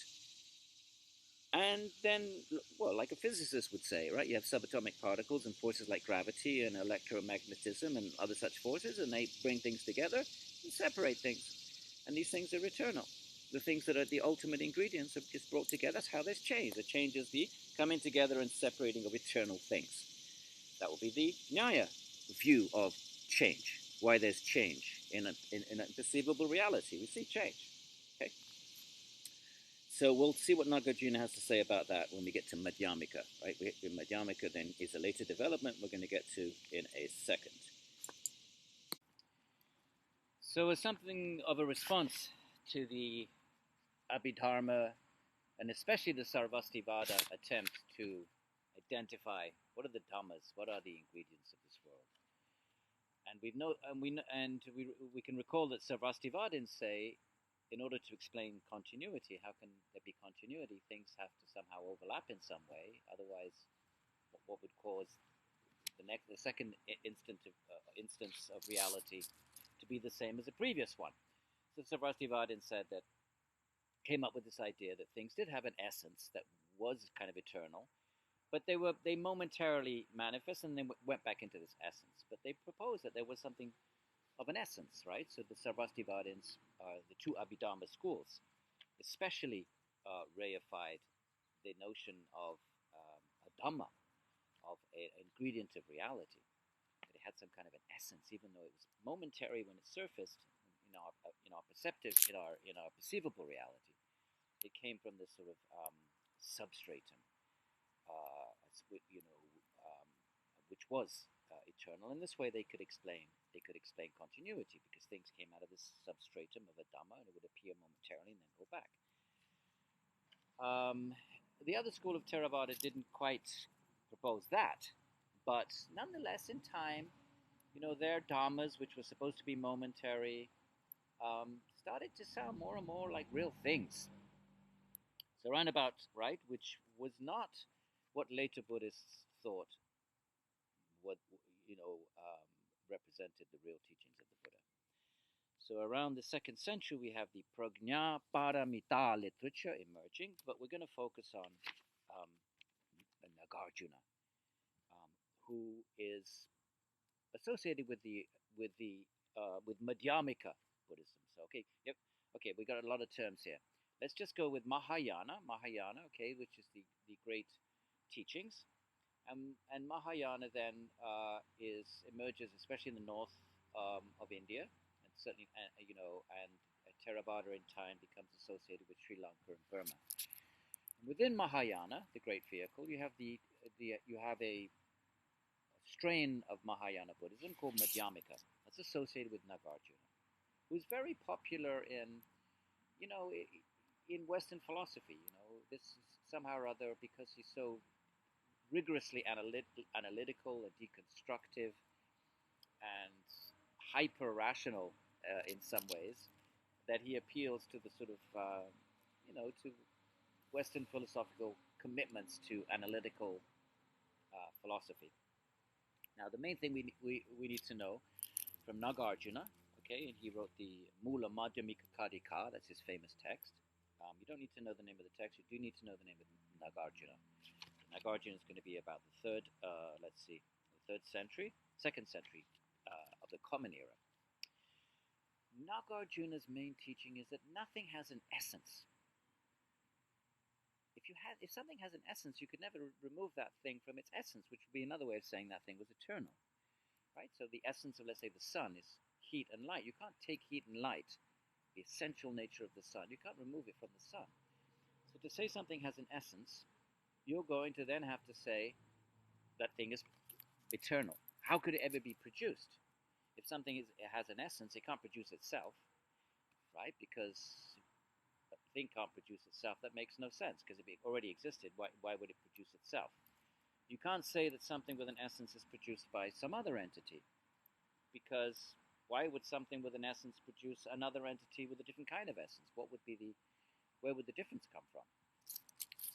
And then, well, like a physicist would say, right? You have subatomic particles and forces like gravity and electromagnetism and other such forces, and they bring things together and separate things. And these things are eternal. The things that are the ultimate ingredients are just brought together. That's how there's change. The change is the coming together and separating of eternal things. That will be the Nyaya view of change, why there's change in a perceivable reality. We see change. Okay? So we'll see what Nagarjuna has to say about that when we get to Madhyamika. Right? Madhyamika then is a later development we're going to get to in a second. So as something of a response to the Abhidharma and especially the Sarvastivada attempt to identify what are the dhammas, what are the ingredients of this world. And we can recall that Sarvastivadins say, in order to explain continuity, how can there be continuity? Things have to somehow overlap in some way. Otherwise, what would cause the second instance of reality to be the same as the previous one? So Sarvastivadins said that came up with this idea that things did have an essence that was kind of eternal, but they momentarily manifest and then went back into this essence. But they proposed that there was something of an essence, right? So the Sarvastivadins, the two Abhidharma schools, especially reified the notion of a dhamma, of an ingredient of reality. That it had some kind of an essence, even though it was momentary when it surfaced in our perceivable reality. It came from this sort of substratum, which was eternal. In this way, they could explain continuity because things came out of this substratum of a dhamma and it would appear momentarily and then go back. The other school of Theravada didn't quite propose that, but nonetheless, in time, their dhammas, which were supposed to be momentary, started to sound more and more like real things. So roundabout, right, which was not what later Buddhists thought what represented the real teachings of the Buddha. So around the 2nd century, we have the Prajna Paramita literature emerging, but we're going to focus on Nagarjuna, who is associated with Madhyamika Buddhism. So okay, we got a lot of terms here. Let's just go with Mahayana, okay, which is the great teachings. And Mahayana then emerges, especially in the north of India, and certainly, and Theravada in time becomes associated with Sri Lanka and Burma. And within Mahayana, the great vehicle, you have a strain of Mahayana Buddhism called Madhyamika. That's associated with Nagarjuna, who's very popular in Western philosophy. This is somehow or other because he's so rigorously analytical and deconstructive and hyper-rational in some ways, that he appeals to the sort of, to Western philosophical commitments to analytical philosophy. Now, the main thing we need to know from Nagarjuna, okay, and he wrote the Mula Madhyamika Kadika, that's his famous text. You don't need to know the name of the text, you do need to know the name of Nagarjuna. Nagarjuna is going to be about the third century, second century of the Common Era. Nagarjuna's main teaching is that nothing has an essence. If something has an essence, you could never remove that thing from its essence, which would be another way of saying that thing was eternal, right? So the essence of, let's say, the sun is heat and light. You can't take heat and light, the essential nature of the sun. You can't remove it from the sun. So to say something has an essence, you're going to then have to say that thing is eternal. How could it ever be produced? If something has an essence, it can't produce itself, right? Because a thing can't produce itself. That makes no sense, because if it already existed, why would it produce itself? You can't say that something with an essence is produced by some other entity, because why would something with an essence produce another entity with a different kind of essence? Where would the difference come from?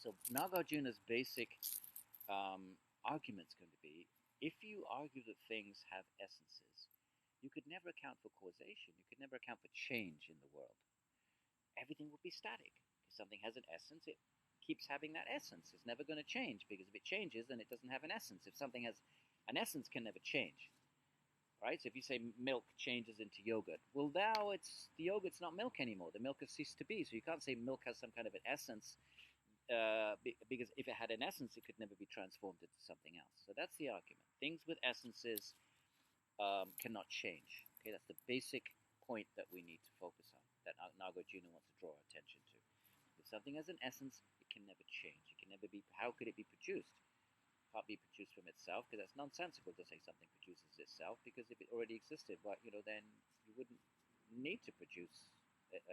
So Nagarjuna's basic argument's going to be, if you argue that things have essences, you could never account for causation. You could never account for change in the world. Everything would be static. If something has an essence, it keeps having that essence. It's never going to change, because if it changes, then it doesn't have an essence. If something has an essence, can never change. Right? So if you say milk changes into yogurt, well, now the yogurt's not milk anymore. The milk has ceased to be. So you can't say milk has some kind of an essence, because if it had an essence, it could never be transformed into something else. So that's the argument. Things with essences cannot change. Okay, that's the basic point that we need to focus on, that Nagarjuna wants to draw our attention to. If something has an essence, it can never change. It can never be. How could it be produced? It can't be produced from itself, because that's nonsensical to say something produces itself. Because if it already existed, then you wouldn't need to produce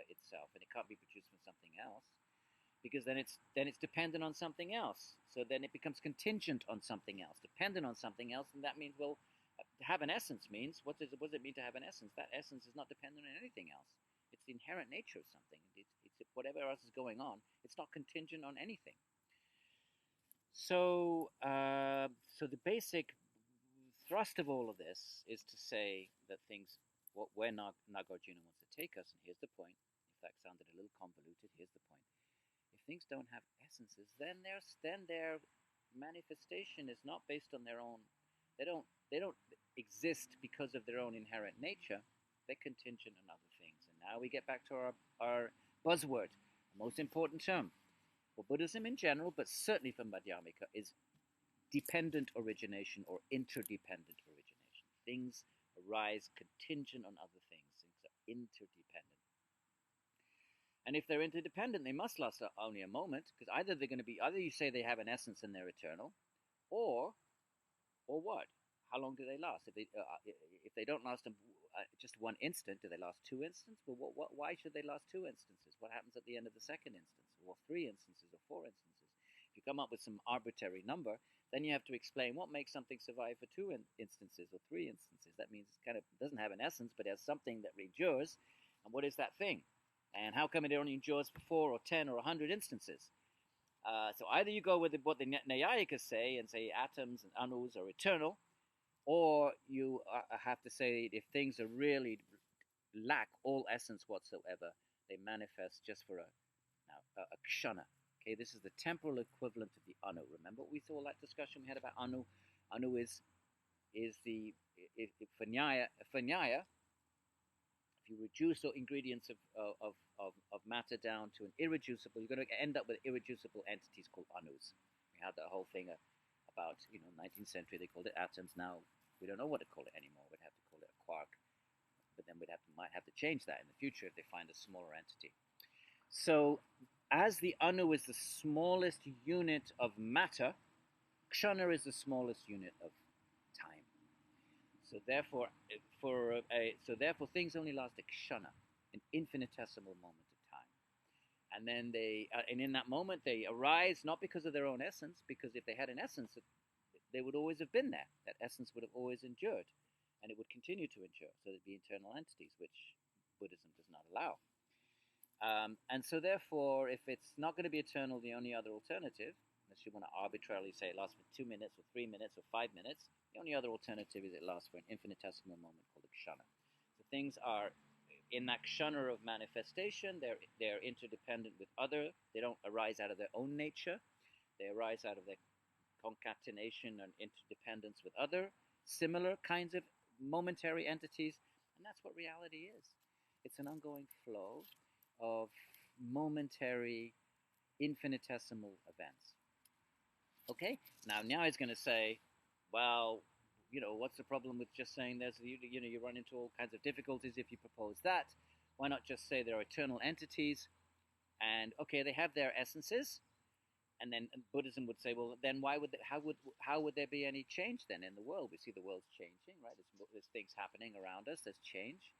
itself, and it can't be produced from something else, because then it's dependent on something else. So then it becomes contingent on something else, dependent on something else, and that means, well, to have an essence means, what does it mean to have an essence? That essence is not dependent on anything else. It's the inherent nature of something. It's whatever else is going on. It's not contingent on anything. So, so the basic thrust of all of this is to say that where Nagarjuna wants to take us, and here's the point. If that sounded a little convoluted, here's the point. If things don't have essences, then their manifestation is not based on their own. They don't exist because of their own inherent nature. They're contingent on other things. And now we get back to our buzzword, the most important term for Buddhism in general, but certainly for Madhyamika, is dependent origination or interdependent origination. Things arise contingent on other things. Things are interdependent. And if they're interdependent, they must last only a moment, because either you say they have an essence and they're eternal, or what? How long do they last? If they don't last just one instant, do they last 2 instants? Well, why should they last 2 instances? What happens at the end of the second instance, or 3 instances, or 4 instances? If you come up with some arbitrary number, then you have to explain what makes something survive for 2 instances or 3 instances. That means it doesn't have an essence, but it has something that endures. And what is that thing? And how come it only endures for 4 or 10 or 100 instances? So either you go with what the Nyayikas say and say atoms and anus are eternal, or you have to say if things are really lack all essence whatsoever, they manifest just for a kshana. Okay, this is the temporal equivalent of the anu. Remember what we saw that discussion we had about anu? Anu is for nyaya. If you reduce the ingredients of matter down to an irreducible, you're going to end up with irreducible entities called anus. We had that whole thing about 19th century they called it atoms. Now we don't know what to call it anymore. We'd have to call it a quark, but then might have to change that in the future if they find a smaller entity. So, as the anu is the smallest unit of matter, kshana is the smallest unit of time. So therefore, things only last a kshana, an infinitesimal moment of time. And then and in that moment they arise not because of their own essence, because if they had an essence, they would always have been there. That essence would have always endured, and it would continue to endure. So there'd be eternal entities, which Buddhism does not allow. And so therefore, if it's not going to be eternal, the only other alternative, unless you want to arbitrarily say it lasts for 2 minutes or 3 minutes or 5 minutes, the only other alternative is it lasts for an infinitesimal moment called a kshana. So things are in that kshana of manifestation. They're interdependent with other. They don't arise out of their own nature. They arise out of their concatenation and interdependence with other similar kinds of momentary entities, and that's what reality is. It's an ongoing flow of momentary, infinitesimal events. Okay? Now Nyaya is going to say, well, what's the problem with just saying there's, you run into all kinds of difficulties if you propose that. Why not just say there are eternal entities, and okay, they have their essences, and then Buddhism would say, well, then how would there be any change then in the world? We see the world's changing, right? There's things happening around us. There's change,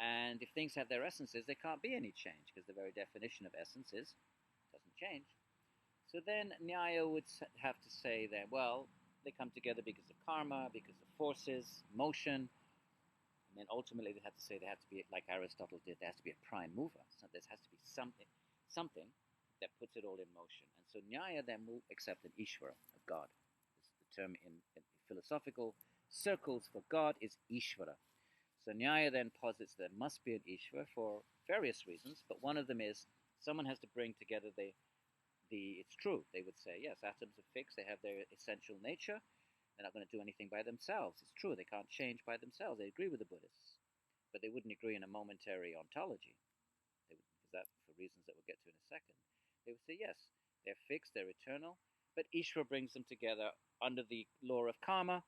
and if things have their essences, there can't be any change because the very definition of essences doesn't change. So then Nyaya would have to say that, well, they come together because of karma, because of forces, motion, and then ultimately they have to say there has to be, like Aristotle did, there has to be a prime mover. So there has to be something that puts it all in motion. And so Nyaya then will accept an Ishvara, a God. The term in philosophical circles for God is Ishvara. So Nyaya then posits there must be an Ishvara for various reasons, but one of them is someone has to bring together it's true. They would say, yes, atoms are fixed, they have their essential nature, they're not going to do anything by themselves. It's true, they can't change by themselves. They agree with the Buddhists, but they wouldn't agree in a momentary ontology. Because that, for reasons that we'll get to in a second. They would say, yes, they're fixed, they're eternal, but Ishvara brings them together under the law of karma.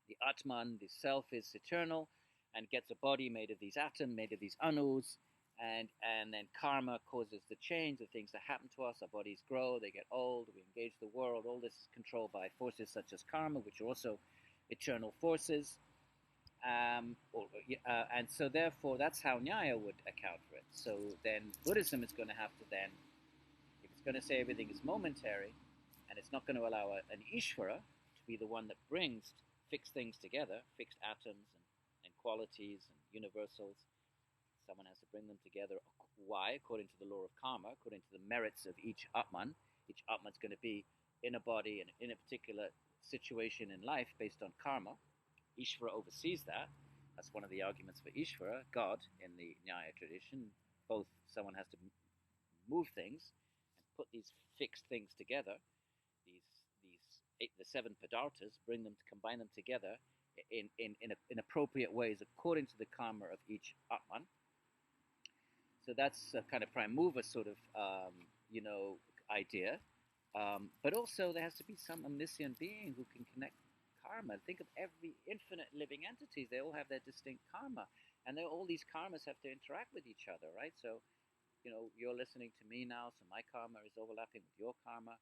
The Atman, the self, is eternal and gets a body made of these atoms, made of these anus, and then karma causes the change, the things that happen to us. Our bodies grow, they get old, we engage the world. All this is controlled by forces such as karma, which are also eternal forces. And so therefore, that's how Nyaya would account for it. So then Buddhism is going to have to then, if it's going to say everything is momentary, and it's not going to allow an Ishvara to be the one that brings fixed things together, fixed atoms and qualities and universals. Someone has to bring them together. Why? According to the law of karma, according to the merits of each Atman. Each Atman is going to be in a body and in a particular situation in life based on karma. Ishvara oversees that. That's one of the arguments for Ishvara, God, in the Nyaya tradition. Both someone has to move things and put these fixed things together. The 7 padarthas, combine them together in appropriate ways according to the karma of each Atman. So that's a kind of prime mover sort of, idea. But also there has to be some omniscient being who can connect karma. Think of every infinite living entities. They all have their distinct karma. And all these karmas have to interact with each other, right? So, you're listening to me now, so my karma is overlapping with your karma.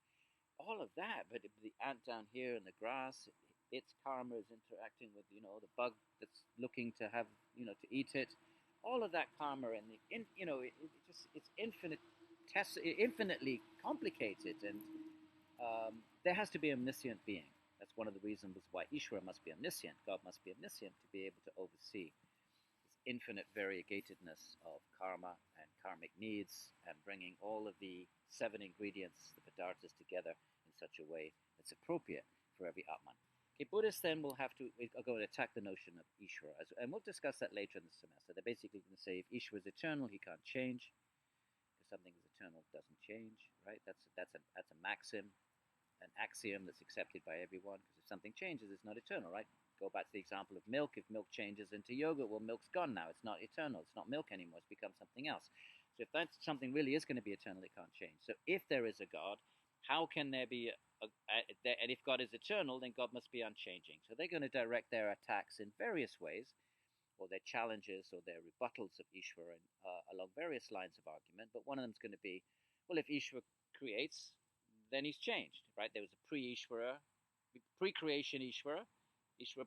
All of that. But the ant down here in the grass, its karma is interacting with, the bug that's looking to have, to eat it. All of that karma and it's infinitely complicated, and there has to be an omniscient being. That's one of the reasons why Ishvara must be omniscient. God must be omniscient to be able to oversee this infinite variegatedness of karma and karmic needs, and bringing all of the 7 ingredients, the padarthas, together in such a way that's appropriate for every Atman. Okay, Buddhists then will have to go and attack the notion of Ishvara, and we'll discuss that later in the semester. They're basically going to say if Ishvara is eternal, he can't change. If something is eternal, it doesn't change, right? That's a maxim, an axiom that's accepted by everyone, because if something changes, it's not eternal, right? Go back to the example of milk. If milk changes into yogurt, well, milk's gone now. It's not eternal. It's not milk anymore. It's become something else. So if that something really is going to be eternal, it can't change. So if there is a God, how can there be and if God is eternal, then God must be unchanging. So they're going to direct their attacks in various ways, or their challenges or their rebuttals of Ishvara along various lines of argument. But one of them is going to be, well, if Ishvara creates, then he's changed, right? There was a pre-creation Ishvara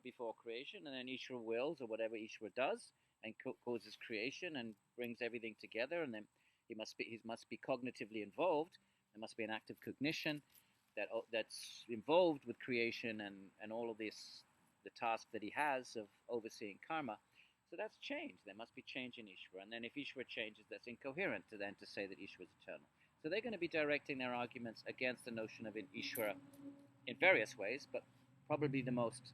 before creation, and then Ishvara wills, or whatever Ishvara does, and causes creation and brings everything together, and then he must be cognitively involved. There must be an active cognition that's involved with creation and all of this, the task that he has of overseeing karma. So that's change. There must be change in Ishvara. And then if Ishvara changes, that's incoherent to then to say that Ishvara is eternal. So they're going to be directing their arguments against the notion of an Ishvara in various ways, but probably the most,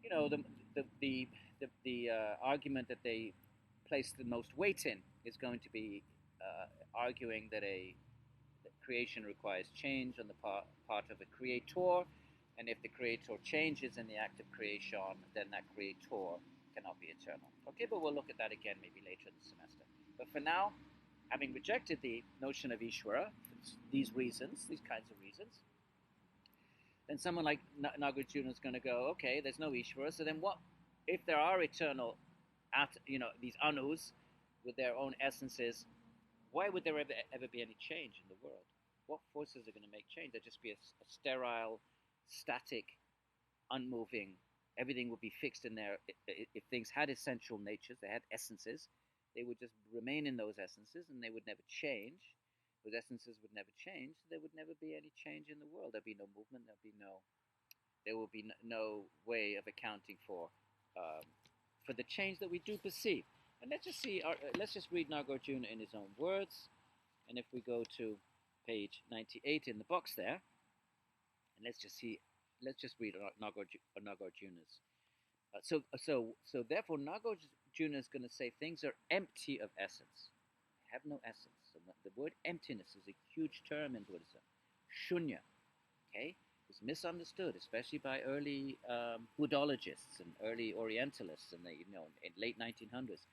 the argument that they place the most weight in is going to be arguing that that creation requires change on the part of the creator, and if the creator changes in the act of creation, then that creator cannot be eternal. Okay, but we'll look at that again maybe later in the semester. But for now, having rejected the notion of Ishvara for these reasons, these kinds of reasons, then someone like Nagarjuna is going to go, okay, there's no Ishvara, so then what if there are eternal, these anus with their own essences? Why would there ever be any change in the world? What forces are going to make change? There'd just be a sterile, static, unmoving. Everything would be fixed in there. If things had essential natures, they had essences, they would just remain in those essences, and they would never change. Those essences would never change. So there would never be any change in the world. There'd be no movement. There will be no way of accounting for the change that we do perceive. And let's just read Nagarjuna in his own words. And if we go to page 98 in the box there, and let's just read Nagarjuna's. So therefore, Nagarjuna is going to say things are empty of essence. They have no essence. So the word emptiness is a huge term in Buddhism. Shunya, okay, is misunderstood, especially by early Buddhologists and early Orientalists, and in late 1900s.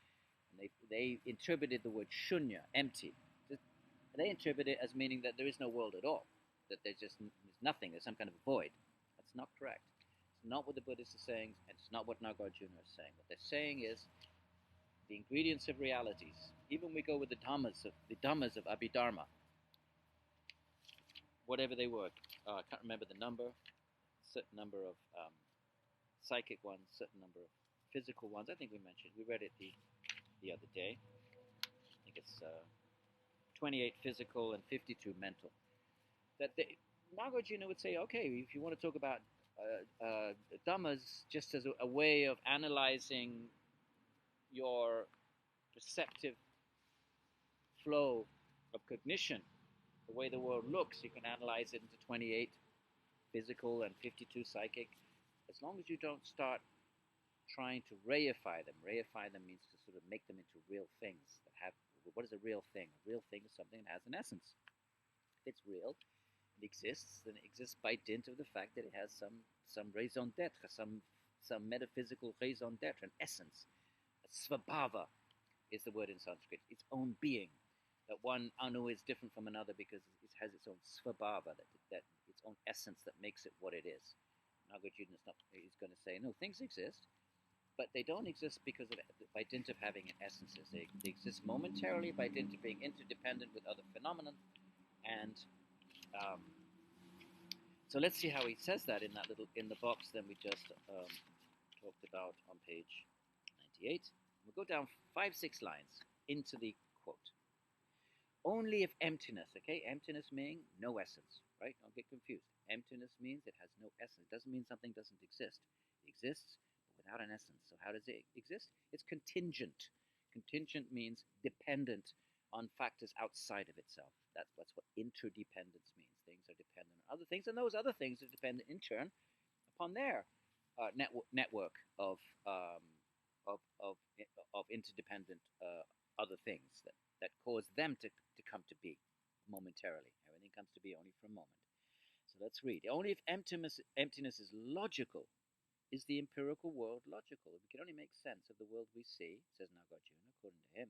And they interpreted the word shunya, empty. They interpret it as meaning that there is no world at all, that there's nothing, there's some kind of void. That's not correct. It's not what the Buddhists are saying, and it's not what Nagarjuna is saying. What they're saying is the ingredients of realities. Even we go with the dhammas of Abhidharma, whatever they were. I can't remember the number. Certain number of psychic ones, certain number of physical ones. I think we read it the other day. I think it's 28 physical and 52 mental. Nagarjuna would say, okay, if you want to talk about dhammas just as a way of analyzing your perceptive flow of cognition, the way the world looks, you can analyze it into 28 physical and 52 psychic, as long as you don't start trying to reify them. Reify them means to sort of make them into real things that have. What is a real thing? A real thing is something that has an essence. If it's real, it exists, then it exists by dint of the fact that it has some raison d'etre, some metaphysical raison d'etre, an essence. A svabhava is the word in Sanskrit, its own being. That one anu is different from another because it has its own svabhava, that its own essence that makes it what it is. Nagarjuna is going to say, no, things exist, but they don't exist by dint of having essences. They exist momentarily by dint of being interdependent with other phenomena. And so let's see how he says that in the box that we just talked about on page 98. We'll go down 5-6 lines into the quote. Only if emptiness, okay? Emptiness meaning no essence, right? Don't get confused. Emptiness means it has no essence. It doesn't mean something doesn't exist. It exists, but without an essence. So how does it exist? It's contingent. Contingent means dependent on factors outside of itself. That's what interdependence means. Things are dependent on other things, and those other things are dependent in turn upon their network of interdependent other things that cause them to come to be momentarily. Everything comes to be only for a moment. So let's read. Only if emptiness is logical is the empirical world logical. We can only make sense of the world we see, says Nagarjuna, according to him,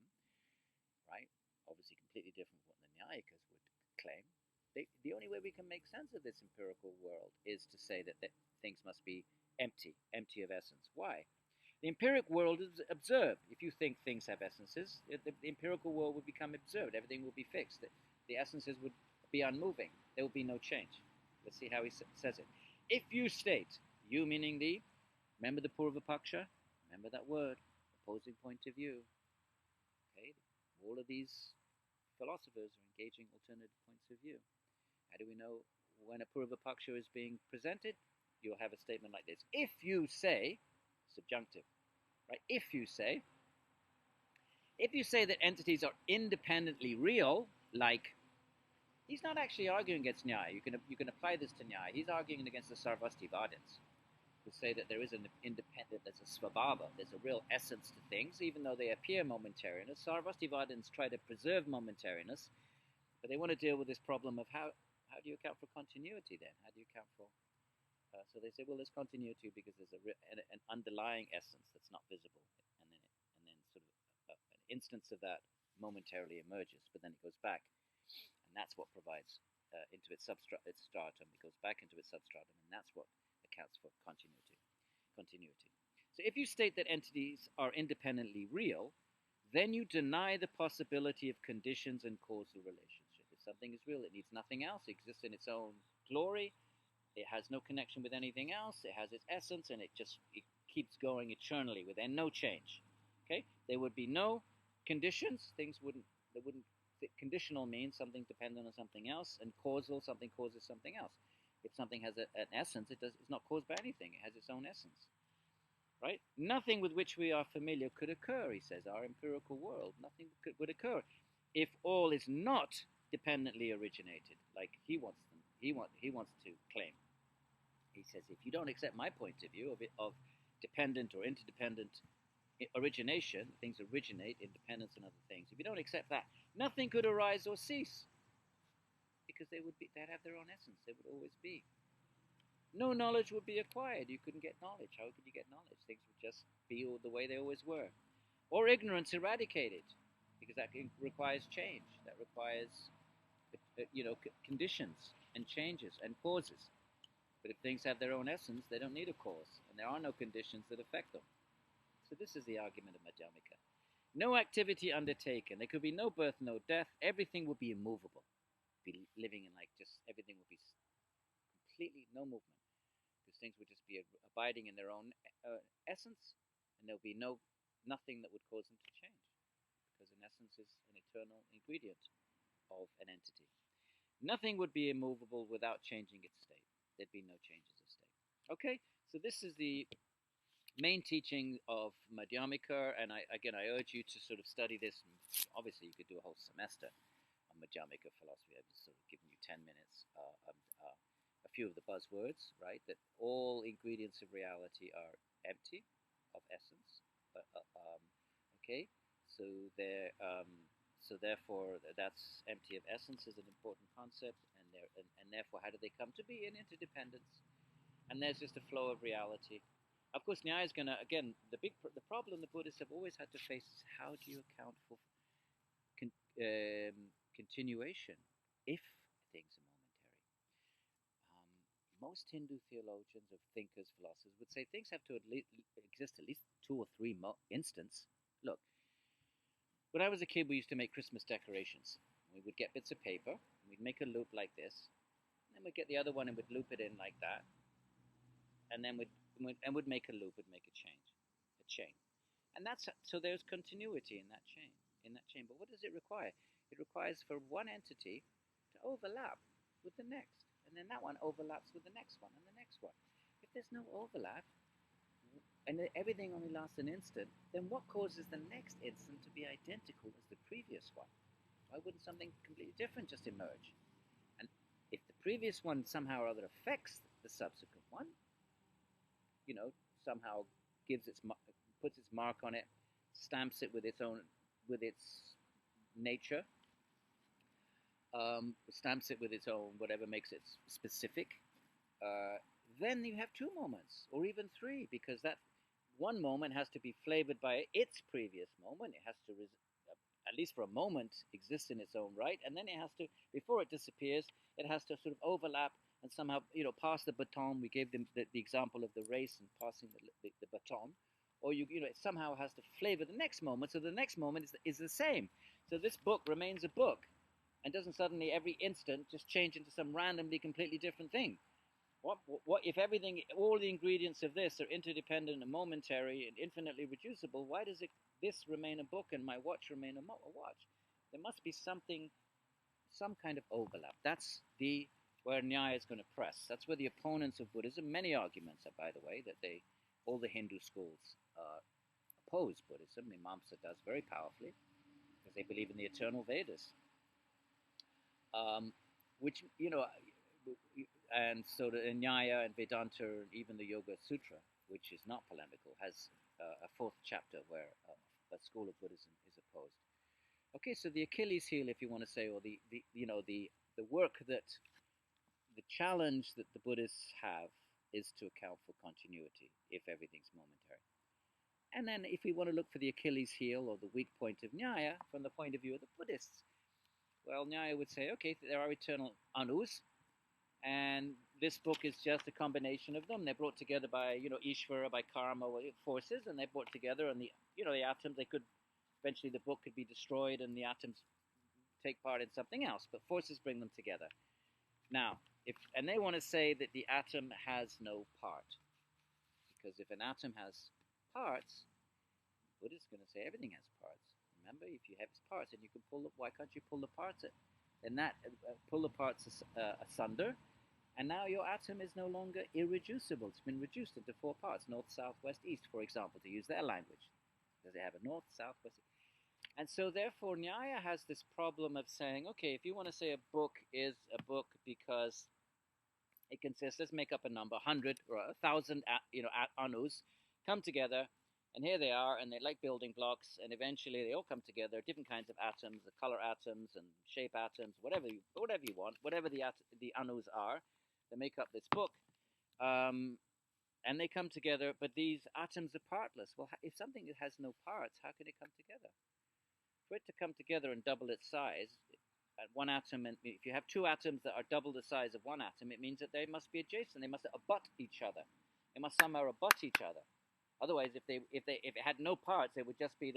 right? Obviously completely different from what the Nyayikas would claim. The only way we can make sense of this empirical world is to say that things must be empty of essence. Why? The empiric world is observed. If you think things have essences, the empirical world would become observed. Everything will be fixed. The essences would be unmoving. There will be no change. Let's see how he says it. If you state, you meaning remember the Purva Paksha? Remember that word, opposing point of view. Okay, all of these philosophers are engaging alternative points of view. How do we know when a Purva Paksha is being presented? You'll have a statement like this. If you say, subjunctive, right? If you say that entities are independently real, like he's not actually arguing against Nyaya. You can apply this to Nyaya. He's arguing against the Sarvastivadins, who say that there is an independent, there's a svabhava, there's a real essence to things, even though they appear momentariness. Sarvastivadins try to preserve momentariness, but they want to deal with this problem of how do you account for continuity then? How do you account for so they say, well, there's continuity because there's an underlying essence that's not visible, and then sort of an instance of that momentarily emerges, but then it goes back, and that's what provides into its stratum. It goes back into its substratum, and that's what accounts for continuity. So if you state that entities are independently real, then you deny the possibility of conditions and causal relationship. If something is real, it needs nothing else. It exists in its own glory. It has no connection with anything else. It has its essence, and it keeps going eternally with no change. Okay, there would be no conditions. Conditional means something dependent on something else, and causal, something causes something else. If something has an essence, it's not caused by anything. It has its own essence, right? Nothing with which we are familiar could occur, he says. Our empirical world, nothing would occur if all is not dependently originated, like he wants to claim. He says, if you don't accept my point of view of dependent or interdependent origination, things originate, independence and other things. If you don't accept that, nothing could arise or cease, because they'd have their own essence. They would always be. No knowledge would be acquired. You couldn't get knowledge. How could you get knowledge? Things would just be the way they always were. Or ignorance eradicated, because that requires change. That requires, conditions and changes and causes. But if things have their own essence, they don't need a cause, and there are no conditions that affect them. So this is the argument of Madhyamika. No activity undertaken. There could be no birth, no death. Everything would be immovable. Be living in everything would be completely no movement, because things would just be abiding in their own essence, and there'll be nothing that would cause them to change, because an essence is an eternal ingredient of an entity. Nothing would be immovable without changing its state. There'd be no changes of state. Okay, so this is the main teaching of Madhyamika, and I urge you to sort of study this. Obviously, you could do a whole semester on Madhyamika philosophy. I've just sort of given you 10 minutes. A few of the buzzwords, right? That all ingredients of reality are empty of essence. Okay, so therefore, that's empty of essence is an important concept, and therefore, how do they come to be? In interdependence, and there's just a flow of reality. Of course, Nyaya is going to, again, the problem the Buddhists have always had to face is, how do you account for continuation if things are momentary? Most Hindu theologians or thinkers, philosophers would say things have to exist at least 2 or 3 instants. Look, when I was a kid, we used to make Christmas decorations. We would get bits of paper, and we'd make a loop like this, and then we'd get the other one and we'd loop it in like that, and then we'd make a loop, we'd make a chain, and so there's continuity in that chain. But what does it require? It requires for one entity to overlap with the next, and then that one overlaps with the next one and the next one. If there's no overlap, and everything only lasts an instant, then what causes the next instant to be identical as the previous one? Why wouldn't something completely different just emerge? And if the previous one somehow or other affects the subsequent one, somehow puts its mark on it, stamps it with its nature, stamps it with its own whatever makes it specific, then you have 2 moments, or even 3, because that one moment has to be flavored by its previous moment. It has to, at least for a moment, exist in its own right, and then it has to, before it disappears, it has to sort of overlap and somehow, pass the baton. We gave them the example of the race and passing the baton, or it somehow has to flavor the next moment, so the next moment is the same. So this book remains a book, and doesn't suddenly every instant just change into some randomly completely different thing. What if all the ingredients of this are interdependent and momentary and infinitely reducible? Why does this remain a book and my watch remain a watch? There must be some kind of overlap. That's where Nyaya is going to press. That's where the opponents of Buddhism, many arguments are, by the way, that all the Hindu schools oppose Buddhism. Mimamsa does very powerfully because they believe in the eternal Vedas, which and so the Nyaya and Vedanta, and even the Yoga Sutra, which is not polemical, has a fourth chapter where a school of Buddhism is opposed. Okay, so the Achilles heel, if you want to say, or the work that the challenge that the Buddhists have is to account for continuity if everything's momentary. And then if we want to look for the Achilles heel or the weak point of Nyaya from the point of view of the Buddhists, well, Nyaya would say, okay, there are eternal anus, and this book is just a combination of them. They're brought together by, Ishvara, by karma, forces, and they're brought together, and the atoms, eventually the book could be destroyed and the atoms take part in something else, but forces bring them together. Now, and they want to say that the atom has no part, because if an atom has parts, Buddha's going to say everything has parts. Remember, if you have parts, and you can why can't you pull the parts? Then that pull the parts asunder, and now your atom is no longer irreducible. It's been reduced into four parts: north, south, west, east, for example, to use their language, because they have a north, south, west, east. And so, therefore, Nyaya has this problem of saying, okay, if you want to say a book is a book because it consists, let's make up a number, 100 or 1,000, anus come together, and here they are, and they're like building blocks, and eventually they all come together, different kinds of atoms, the color atoms and shape atoms, whatever you want, whatever the anus are, that make up this book, and they come together, but these atoms are partless. Well, if something has no parts, how can it come together? For it to come together and double its size, one atom, and if you have two atoms that are double the size of one atom, it means that they must be adjacent. They must abut each other. They must somehow abut each other. Otherwise, if it had no parts, there would just be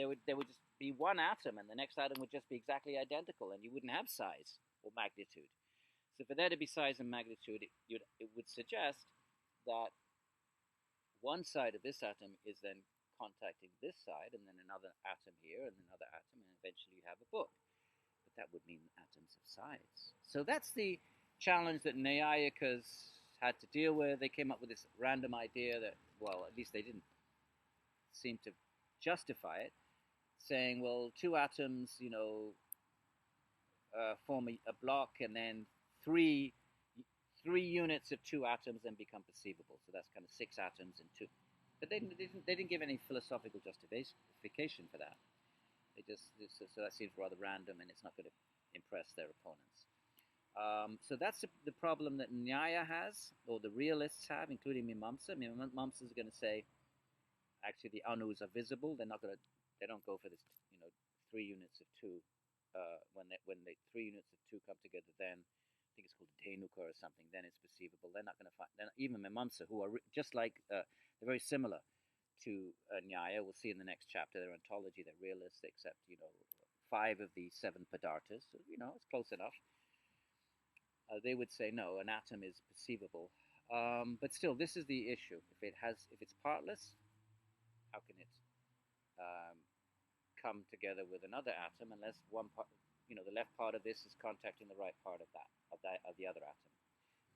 one atom, and the next atom would just be exactly identical, and you wouldn't have size or magnitude. So for there to be size and magnitude, it would suggest that one side of this atom is then contacting this side, and then another atom here, and another atom, and eventually you have a book. But that would mean atoms have sides. So that's the challenge that Nyayikas had to deal with. They came up with this random idea that, well, at least they didn't seem to justify it, saying, well, two atoms, form a block, and then three units of two atoms then become perceivable. So that's kind of six atoms and two. But they didn't give any philosophical justification for that. So that seems rather random, and it's not going to impress their opponents. So that's the problem that Nyaya has, or the realists have, including Mimamsa. Mimamsa is going to say, actually, the anus are visible. They don't go for this, three units of two. When the three units of two come together, then I think it's called Dhenuka or something. Then it's perceivable. They're not going to find. Even Mimamsa, who are just like they're very similar to Nyaya. We'll see in the next chapter. Their ontology, they're realists. They accept, 5 of the 7 padarthas. So, it's close enough. They would say no, an atom is perceivable. But still, this is the issue. If it's partless, how can it come together with another atom unless one part, the left part of this is contacting the right part of the other atom,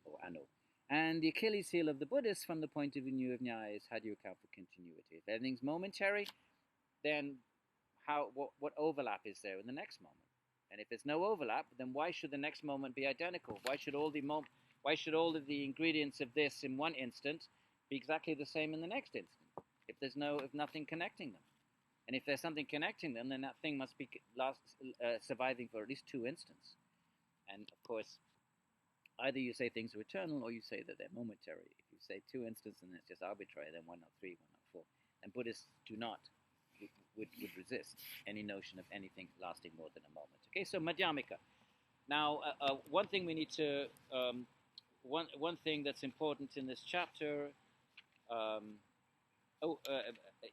or anu. And the Achilles heel of the Buddhists, from the point of view of Nyaya, is how do you account for continuity? If everything's momentary, then what overlap is there in the next moment? And if there's no overlap, then why should the next moment be identical? Why should all of the ingredients of this in one instant be exactly the same in the next instant? If nothing connecting them, and if there's something connecting them, then that thing must be surviving for at least 2 instants. And of course, either you say things are eternal, or you say that they're momentary. If you say 2 instants and it's just arbitrary, then why not 3? Why not 4? And Buddhists would resist any notion of anything lasting more than a moment. Okay, so Madhyamika. Now, one thing we need to one thing that's important in this chapter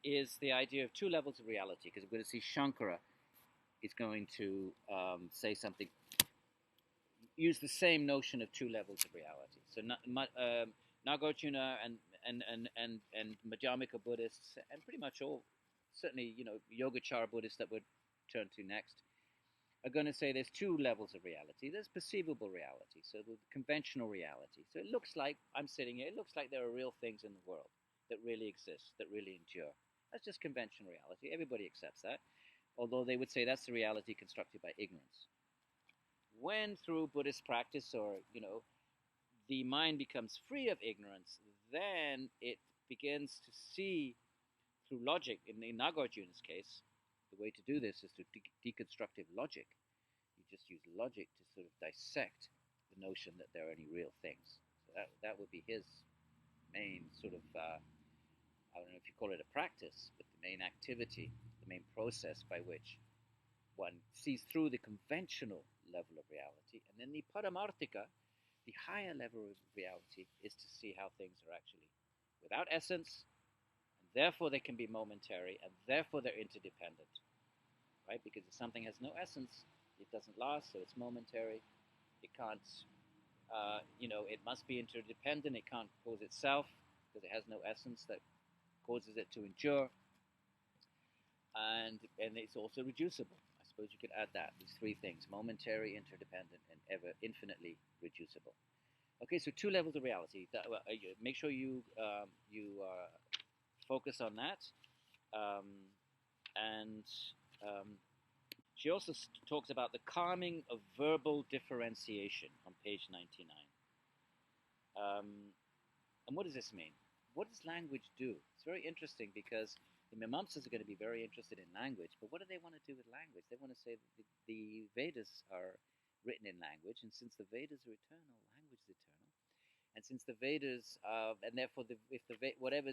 is the idea of 2 levels of reality, because we're going to see Shankara is going to say something, use the same notion of 2 levels of reality. So Nagarjuna and Madhyamika Buddhists, and pretty much all, certainly, Yogacara Buddhists that we'll turn to next, are going to say there's 2 levels of reality. There's perceivable reality, so the conventional reality. So it looks like I'm sitting here, it looks like there are real things in the world that really exist, that really endure. That's just conventional reality. Everybody accepts that, although they would say that's the reality constructed by ignorance. When through Buddhist practice, or the mind becomes free of ignorance, then it begins to see through logic. In Nagarjuna's case, the way to do this is through deconstructive logic. You just use logic to sort of dissect the notion that there are any real things. So that would be his main sort of, I don't know if you call it a practice, but the main activity, the main process by which one sees through the conventional level of reality. And then the Paramarthika, the higher level of reality, is to see how things are actually without essence, and therefore they can be momentary, and therefore they're interdependent, right? Because if something has no essence, it doesn't last, so it's momentary. It can't, it must be interdependent. It can't cause itself because it has no essence that causes it to endure. And it's also reducible. I suppose you could add that, these three things: momentary, interdependent, and ever infinitely reducible. Okay, so two levels of reality. Make sure you focus on that. She also talks about the calming of verbal differentiation on page 99. And what does this mean? What does language do? It's very interesting, because the Mimamsas are going to be very interested in language, but what do they want to do with language? They want to say that the Vedas are written in language, and since the Vedas are eternal, language is eternal. And since the Vedas, and therefore, whatever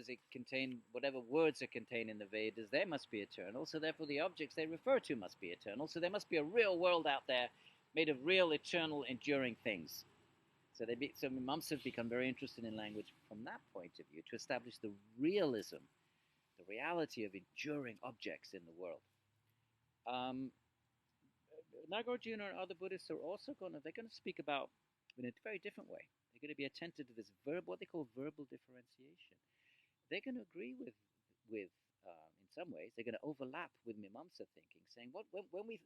words are contained in the Vedas, they must be eternal. So therefore, the objects they refer to must be eternal. So there must be a real world out there made of real, eternal, enduring things. So Mimamsas have become very interested in language from that point of view, to establish the realism, the reality of enduring objects in the world. Nagarjuna and other Buddhists are also going to speak about, in a very different way. They're going to be attentive to this what they call verbal differentiation. They're going to agree with in some ways, they're going to overlap with Mimamsa thinking, saying when we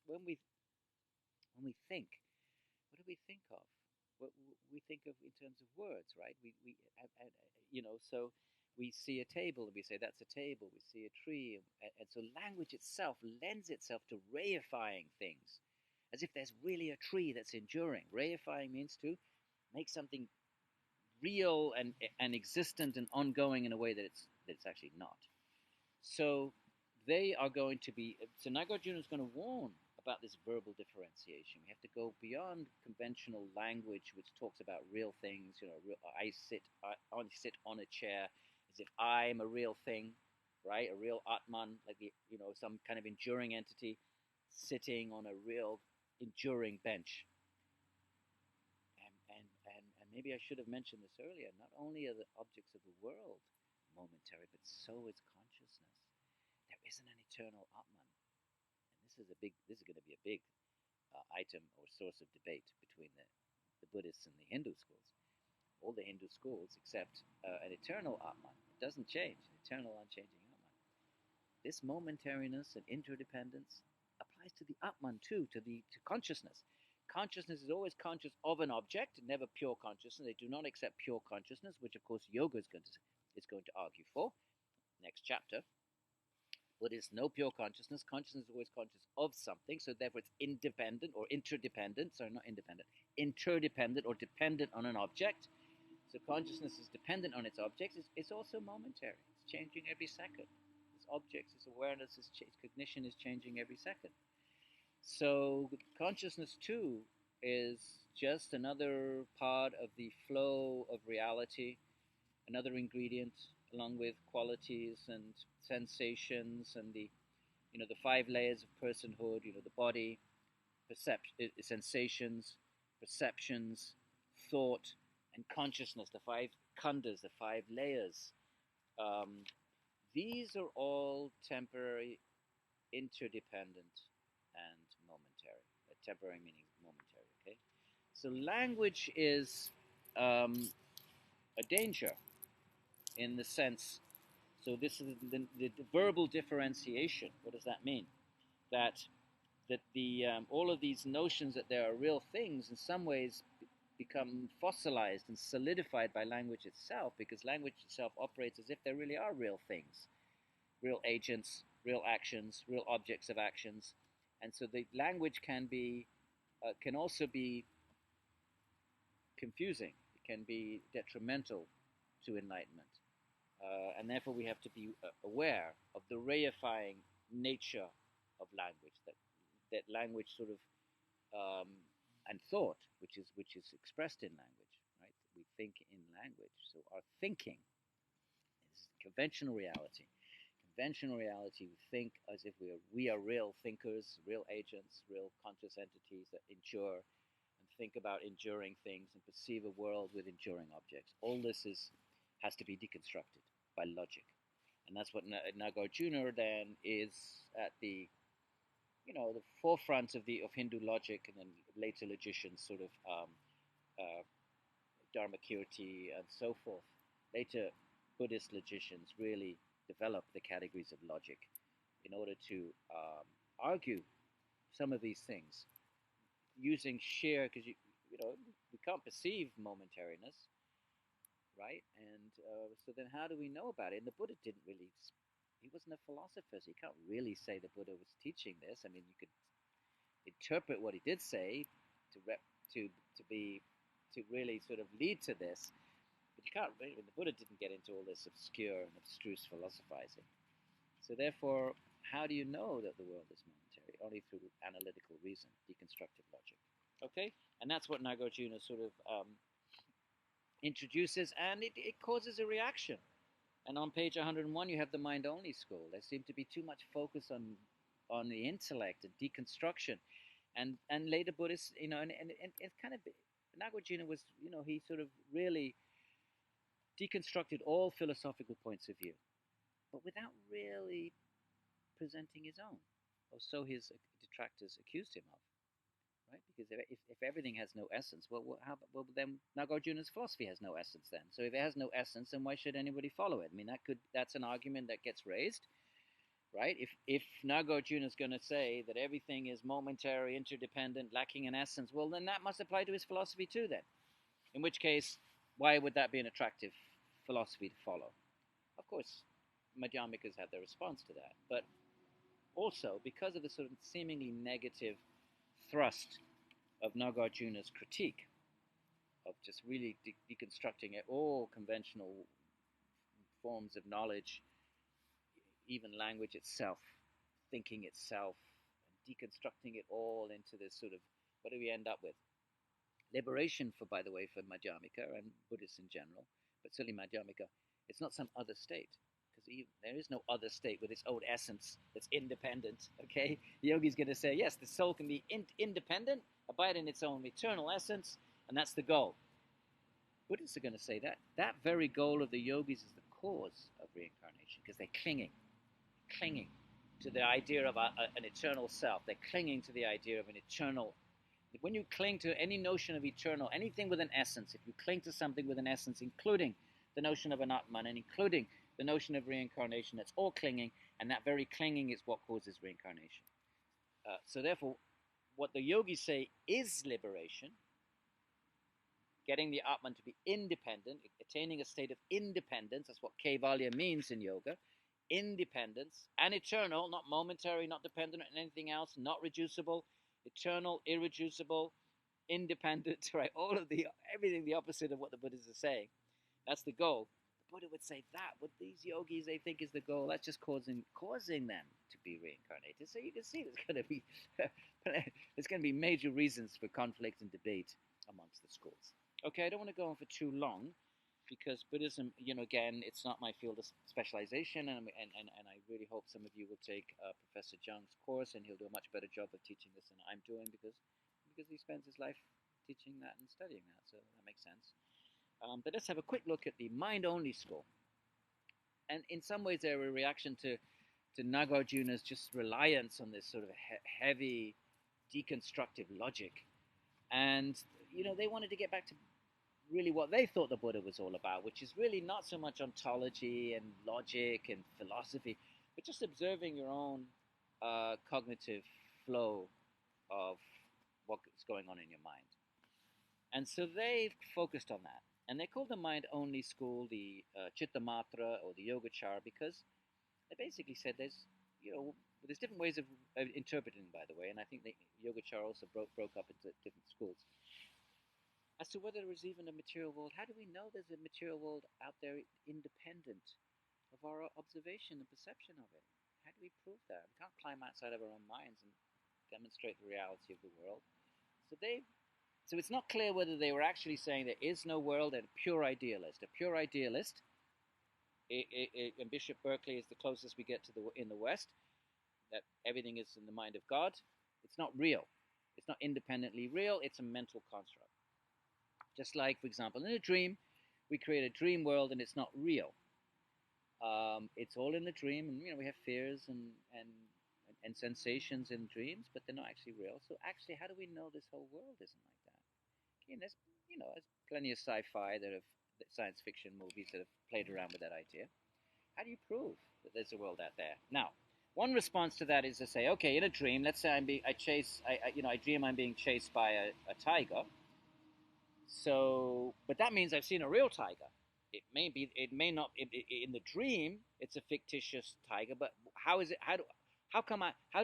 think, what do we think of? What we think of in terms of words, right? So we see a table and we say that's a table. We see a tree, and so language itself lends itself to reifying things, as if there's really a tree that's enduring. Reifying means to make something real and existent and ongoing in a way that it's actually not. So they are going to be. So Nagarjuna is going to warn about this verbal differentiation. We have to go beyond conventional language, which talks about real things. I sit on a chair as if I'm a real thing, right? A real Atman, like some kind of enduring entity sitting on a real enduring bench. And maybe I should have mentioned this earlier. Not only are the objects of the world momentary, but so is consciousness. There isn't an eternal Atman. This is going to be a big item or source of debate between the Buddhists and the Hindu schools. All the Hindu schools accept an eternal Atman. It doesn't change, an eternal, unchanging Atman. This momentariness and interdependence applies to the Atman too, to consciousness. Consciousness is always conscious of an object, never pure consciousness. They do not accept pure consciousness, which of course yoga is going to argue for. Next chapter. What is no pure consciousness? Consciousness is always conscious of something, so therefore it's independent or interdependent. Sorry, not independent. Interdependent or dependent on an object. So consciousness is dependent on its objects. It's also momentary. It's changing every second. Its objects, its awareness, its cognition is changing every second. So consciousness too is just another part of the flow of reality, another ingredient, along with qualities and sensations and the five layers of personhood, the body, sensations, perceptions, thought, and consciousness, the five khandhas, the five layers. These are all temporary, interdependent, and momentary. Temporary meaning momentary, okay? So language is a danger in the sense, so this is the verbal differentiation. What does that mean? That the all of these notions that there are real things in some ways become fossilized and solidified by language itself, because language itself operates as if there really are real things. real agents, real actions, real objects of actions, and so the language can also be confusing. It can be detrimental to enlightenment, and therefore we have to be aware of the reifying nature of language. That language sort of and thought, which is expressed in language, right? We think in language, so our thinking is conventional reality. Conventional reality, we think as if we are real thinkers, real agents, real conscious entities that endure and think about enduring things and perceive a world with enduring objects. All this has to be deconstructed by logic, and that's what Nagarjuna then is at the forefront of Hindu logic, and then later logicians, sort of uh, Dharmakirti and so forth. Later Buddhist logicians really developed the categories of logic in order to argue some of these things using sheer, because we can't perceive momentariness, right? And so then how do we know about it? And the Buddha didn't really. He wasn't a philosopher, so you can't really say the Buddha was teaching this. I mean, you could interpret what he did say to really sort of lead to this, but you can't really. The Buddha didn't get into all this obscure and abstruse philosophizing. So therefore, how do you know that the world is momentary? Only through analytical reason, deconstructive logic. Okay, and that's what Nagarjuna sort of introduces, and it causes a reaction. And on page 101, you have the mind-only school. There seemed to be too much focus on the intellect and deconstruction, and later Buddhists, and it's kind of Nagarjuna was, he sort of really deconstructed all philosophical points of view, but without really presenting his own, or so his detractors accused him of. Right? Because if everything has no essence, well, then Nagarjuna's philosophy has no essence then. So if it has no essence, then why should anybody follow it? I mean, that's an argument that gets raised, right? If Nagarjuna is going to say that everything is momentary, interdependent, lacking an essence, well, then that must apply to his philosophy too then. In which case, why would that be an attractive philosophy to follow? Of course, Madhyamikas had their response to that, but also because of the sort of seemingly negative thrust of Nagarjuna's critique of just really deconstructing all conventional forms of knowledge, even language itself, thinking itself, and deconstructing it all into this sort of, what do we end up with? Liberation, by the way, for Madhyamika and Buddhists in general, but certainly Madhyamika, it's not some other state. Because there is no other state with its own essence that's independent. Okay, the yogi's going to say, yes, the soul can be independent, abide in its own eternal essence, and that's the goal. Buddhists are going to say that very goal of the yogis is the cause of reincarnation, because they're clinging to the idea of an eternal self. They're clinging to the idea of an eternal. When you cling to any notion of eternal, anything with an essence, if you cling to something with an essence, including the notion of an Atman and including the notion of reincarnation, that's all clinging, and that very clinging is what causes reincarnation. So therefore, what the yogis say is liberation, getting the Atman to be independent, attaining a state of independence. That's what Kaivalya means in yoga. Independence and eternal, not momentary, not dependent on anything else, not reducible, eternal, irreducible, independent, right? Everything the opposite of what the Buddhists are saying. That's the goal. The Buddha would say that what these yogis they think is the goal, that's just causing them to be reincarnated. So you can see there's going to be major reasons for conflict and debate amongst the schools. Okay, I don't want to go on for too long, because Buddhism, again, it's not my field of specialization, and I really hope some of you will take Professor Jung's course, and he'll do a much better job of teaching this than I'm doing, because he spends his life teaching that and studying that, so that makes sense. But let's have a quick look at the mind-only school. And in some ways, they're a reaction to Nagarjuna's just reliance on this sort of heavy, deconstructive logic. And, they wanted to get back to really what they thought the Buddha was all about, which is really not so much ontology and logic and philosophy, but just observing your own cognitive flow of what's going on in your mind. And so they focused on that. And they called the mind-only school the Chittamatra or the Yogacara, because they basically said there's different ways of interpreting, by the way, and I think the Yogacara also broke up into different schools as to whether there is even a material world. How do we know there's a material world out there independent of our observation and perception of it? How do we prove that? We can't climb outside of our own minds and demonstrate the reality of the world. So it's not clear whether they were actually saying there is no world and a pure idealist. A pure idealist, and Bishop Berkeley is the closest we get to in the West, that everything is in the mind of God. It's not real. It's not independently real. It's a mental construct. Just like, for example, in a dream, we create a dream world and it's not real. It's all in the dream, and we have fears and sensations in dreams, but they're not actually real. So actually, how do we know this whole world isn't like that? Okay, and there's plenty of sci-fi science fiction movies that have played around with that idea. How do you prove that there's a world out there? Now, one response to that is to say, okay, in a dream, let's say I dream I'm being chased by a tiger. So, but that means I've seen a real tiger. It may not. In the dream, it's a fictitious tiger. But how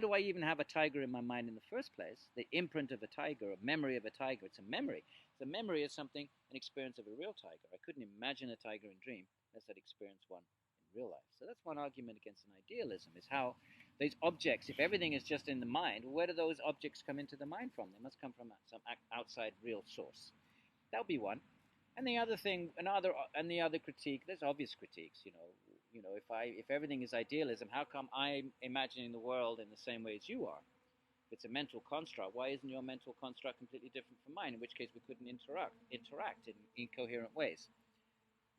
do I even have a tiger in my mind in the first place? The imprint of a tiger, a memory of a tiger. It's a memory. The memory is an experience of a real tiger. I couldn't imagine a tiger in dream unless I'd experienced one in real life. So that's one argument against an idealism, is how these objects, if everything is just in the mind, where do those objects come into the mind from? They must come from some outside real source. That would be one. And the other thing, the other critique, there's obvious critiques. If everything is idealism, how come I'm imagining the world in the same way as you are? If it's a mental construct, why isn't your mental construct completely different from mine? In which case, we couldn't interact in coherent ways.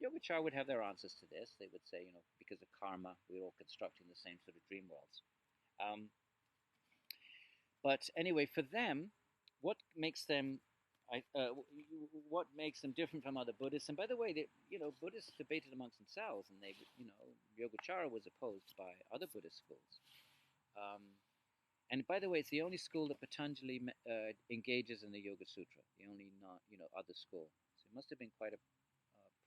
Yogacara would have their answers to this. They would say, because of karma, we're all constructing the same sort of dream worlds. But anyway, for them, what makes them different from other Buddhists? And by the way, Buddhists debated amongst themselves, and Yogacara was opposed by other Buddhist schools. And by the way, it's the only school that Patanjali engages in the Yoga Sutra. The only other school. So it must have been quite a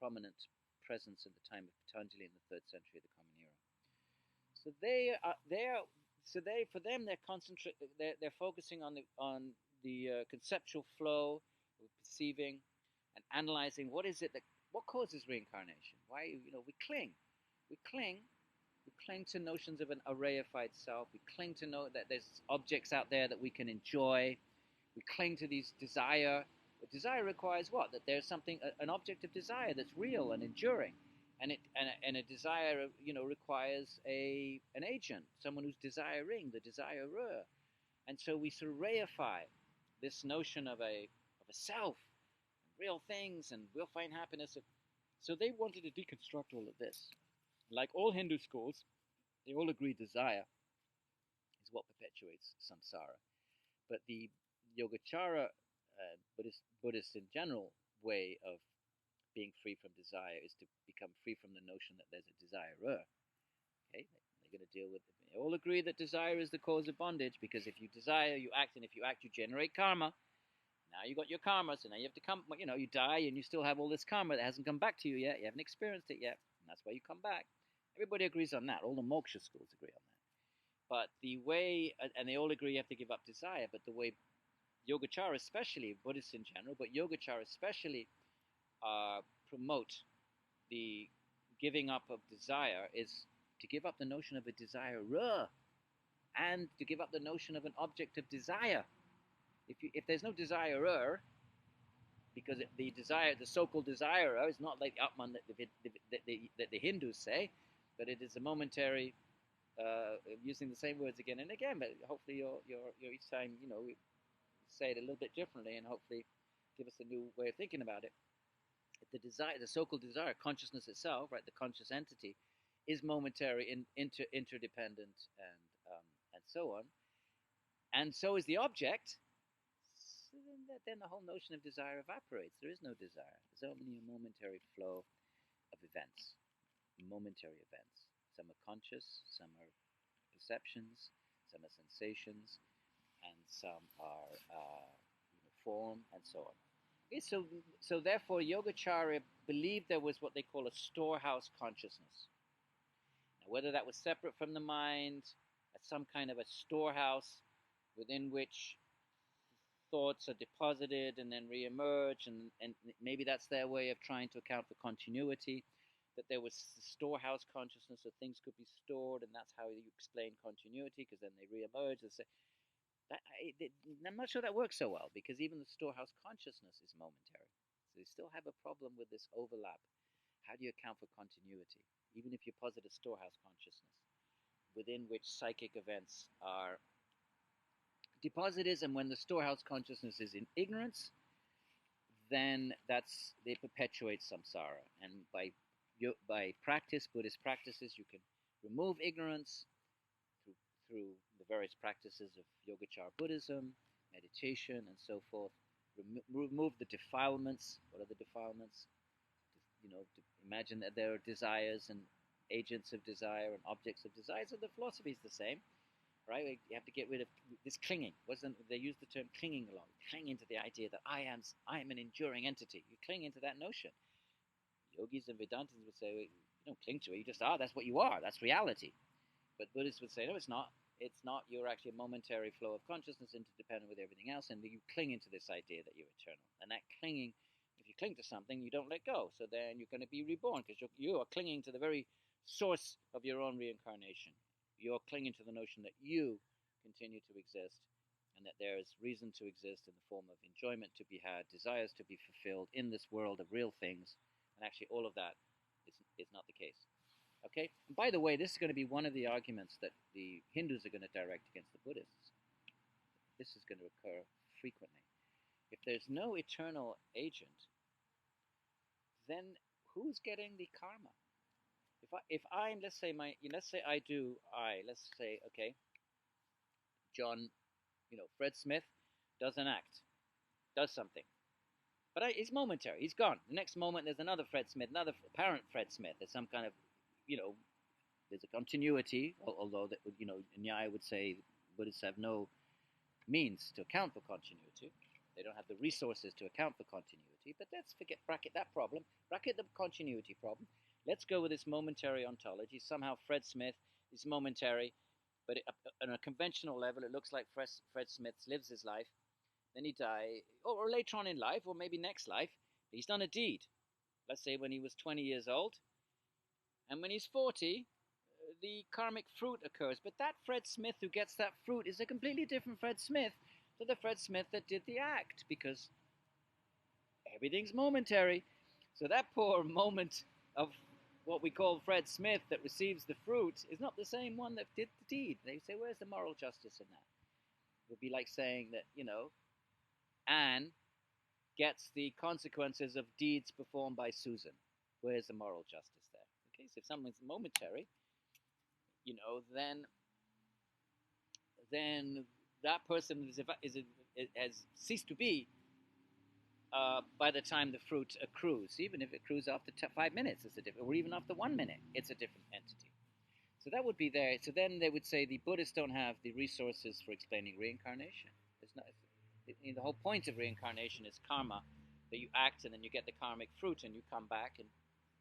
prominent presence in the time of Patanjali in the 3rd century of the Common Era. So for them, they're focusing on the conceptual flow, perceiving and analyzing what causes reincarnation. Why we cling to notions of an arrayified self. We cling to know that there's objects out there that we can enjoy. We cling to these desire. But desire requires what? That there's something, an object of desire that's real and enduring, and a desire requires an agent, someone who's desiring, the desirer, and so we sort of reify this notion of a self, real things, and we'll find happiness. So they wanted to deconstruct all of this. Like all Hindu schools, they all agree desire is what perpetuates samsara. But the Yogacara, Buddhist in general, way of being free from desire is to become free from the notion that there's a desirer. Okay, they're going to deal with it. They all agree that desire is the cause of bondage, because if you desire, you act, and if you act, you generate karma. Now you got your karma, so now you have to come. You die, and you still have all this karma that hasn't come back to you yet. You haven't experienced it yet, and that's why you come back. Everybody agrees on that. All the moksha schools agree on that. But the way, and they all agree you have to give up desire, but the way Yogacara, especially Buddhists in general, but Yogacara especially promote the giving up of desire is to give up the notion of a desirer and to give up the notion of an object of desire. If there's no desirer, because the so-called desirer is not like Atman that the Hindus say, but it is a momentary, using the same words again and again, but hopefully you're each time, say it a little bit differently and hopefully give us a new way of thinking about it. The desire, the so-called desire, consciousness itself, right, the conscious entity, is momentary, interdependent, and so on. And so is the object. So then the whole notion of desire evaporates. There is no desire. There's only a momentary flow of events, momentary events. Some are conscious, some are perceptions, some are sensations, and some are form, and so on. Okay, so therefore, Yogacara believed there was what they call a storehouse consciousness. Now, whether that was separate from the mind, as some kind of a storehouse within which thoughts are deposited and then re-emerge, and maybe that's their way of trying to account for continuity, that there was storehouse consciousness, so things could be stored, and that's how you explain continuity, because then they re-emerge. And say, I'm not sure that works so well, because even the storehouse consciousness is momentary. So you still have a problem with this overlap. How do you account for continuity? Even if you posit a storehouse consciousness, within which psychic events are deposited, and when the storehouse consciousness is in ignorance, then they perpetuate samsara. And by practice, Buddhist practices, you can remove ignorance through the various practices of Yogacara Buddhism, meditation, and so forth. Remove the defilements. What are the defilements? Imagine that there are desires and agents of desire and objects of desire. So the philosophy is the same, right? You have to get rid of this clinging. They use the term clinging a lot. Cling into the idea that I am an enduring entity. You cling into that notion. Yogis and Vedantas would say, you don't cling to it. You just are. That's what you are. That's reality. But Buddhists would say, no, it's not. It's not. You're actually a momentary flow of consciousness interdependent with everything else, and you cling into this idea that you're eternal. And that clinging, if you cling to something, you don't let go. So then you're going to be reborn, because you are clinging to the very source of your own reincarnation. You're clinging to the notion that you continue to exist, and that there is reason to exist in the form of enjoyment to be had, desires to be fulfilled in this world of real things. And actually all of that is not the case. Okay? And by the way, this is going to be one of the arguments that the Hindus are going to direct against the Buddhists. This is going to occur frequently. If there's no eternal agent, then who's getting the karma? Let's say, okay, John, Fred Smith does an act, does something. But it's momentary. He's gone. The next moment, there's another Fred Smith, another apparent Fred Smith. There's some kind of, there's a continuity, although, Nyaya would say Buddhists have no means to account for continuity. They don't have the resources to account for continuity. But let's bracket that problem, bracket the continuity problem. Let's go with this momentary ontology. Somehow Fred Smith is momentary, but on a conventional level, it looks like Fred Smith lives his life. Then he dies, or later on in life, or maybe next life, he's done a deed. Let's say when he was 20 years old. And when he's 40, the karmic fruit occurs. But that Fred Smith who gets that fruit is a completely different Fred Smith to the Fred Smith that did the act, because everything's momentary. So that poor moment of what we call Fred Smith that receives the fruit is not the same one that did the deed. They say, where's the moral justice in that? It would be like saying that, Anne gets the consequences of deeds performed by Susan. Where's the moral justice there? Okay, so if something's momentary, then that person has ceased to be by the time the fruit accrues. Even if it accrues after 5 minutes, it's a different, or even after 1 minute, it's a different entity. So that would be there. So then they would say the Buddhists don't have the resources for explaining reincarnation. The whole point of reincarnation is karma, that you act and then you get the karmic fruit and you come back. And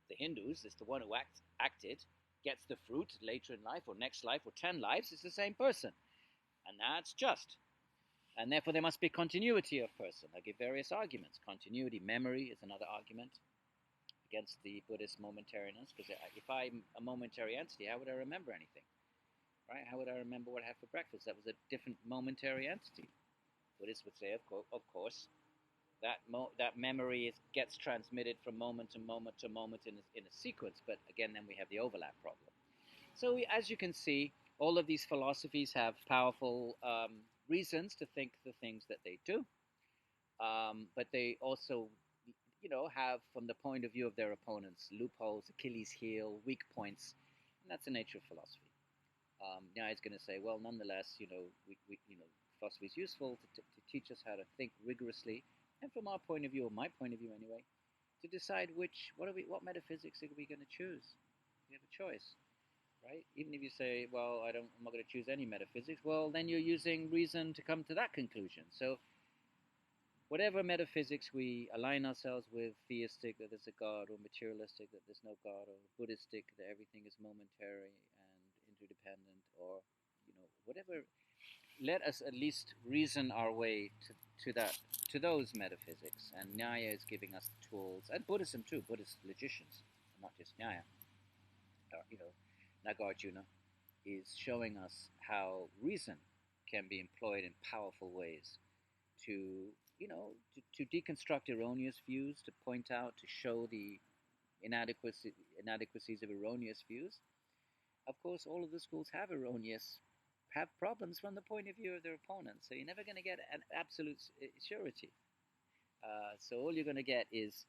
the Hindus, is the one who acted, gets the fruit later in life or next life or 10 lives. It's the same person, and that's just. And therefore there must be continuity of person. I give various arguments. Continuity, memory is another argument against the Buddhist momentariness, because if I'm a momentary entity, how would I remember anything? Right? How would I remember what I had for breakfast? That was a different momentary entity. Buddhists would say, of course, that memory gets transmitted from moment to moment to moment in a sequence, but again, then we have the overlap problem. So as you can see, all of these philosophies have powerful reasons to think the things that they do, but they also, have, from the point of view of their opponents, loopholes, Achilles' heel, weak points, and that's the nature of philosophy. Now he's going to say, well, nonetheless, philosophy is useful to teach us how to think rigorously, and from our point of view, or my point of view anyway, to decide what metaphysics are we going to choose. We have a choice, right? Even if you say, well, I'm not going to choose any metaphysics, well, then you're using reason to come to that conclusion. So whatever metaphysics we align ourselves with, theistic, that there's a God, or materialistic, that there's no God, or Buddhistic, that everything is momentary, interdependent, or whatever. Let us at least reason our way to those metaphysics. And Nyaya is giving us the tools, and Buddhism too. Buddhist logicians, not just Nyaya. Nagarjuna is showing us how reason can be employed in powerful ways to to deconstruct erroneous views, to point out, to show the inadequacies of erroneous views. Of course, all of the schools have problems from the point of view of their opponents, so you're never going to get an absolute surety. So all you're going to get is,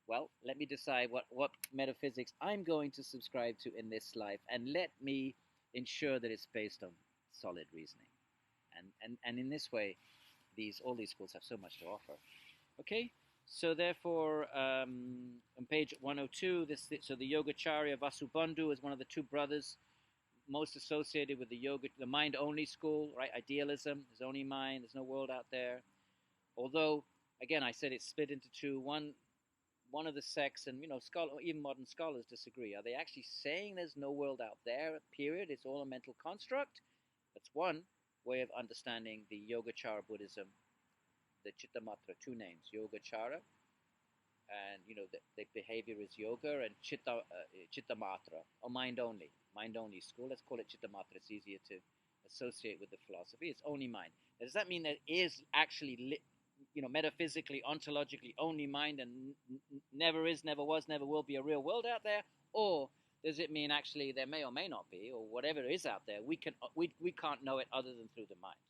well, let me decide what metaphysics I'm going to subscribe to in this life, and let me ensure that it's based on solid reasoning. And in this way, all these schools have so much to offer. Okay, so therefore, on page 102, so the Yogacharya Vasubandhu is one of the two brothers most associated with the mind-only school, right? Idealism, there's only mind, there's no world out there. Although, again, I said it's split into two. One of the sects, and even modern scholars disagree. Are they actually saying there's no world out there? Period. It's all a mental construct. That's one way of understanding the Yogacara Buddhism, the Chittamatra, two names, Yogacara, and the behavior is yoga, and Chittamatra, or mind only school. Let's call it Chittamatra. It's easier to associate with the philosophy. It's only mind. Does that mean that is actually metaphysically, ontologically only mind, and never is, never was, never will be a real world out there? Or does it mean actually there may or may not be, or whatever is out there, we can't know it other than through the mind?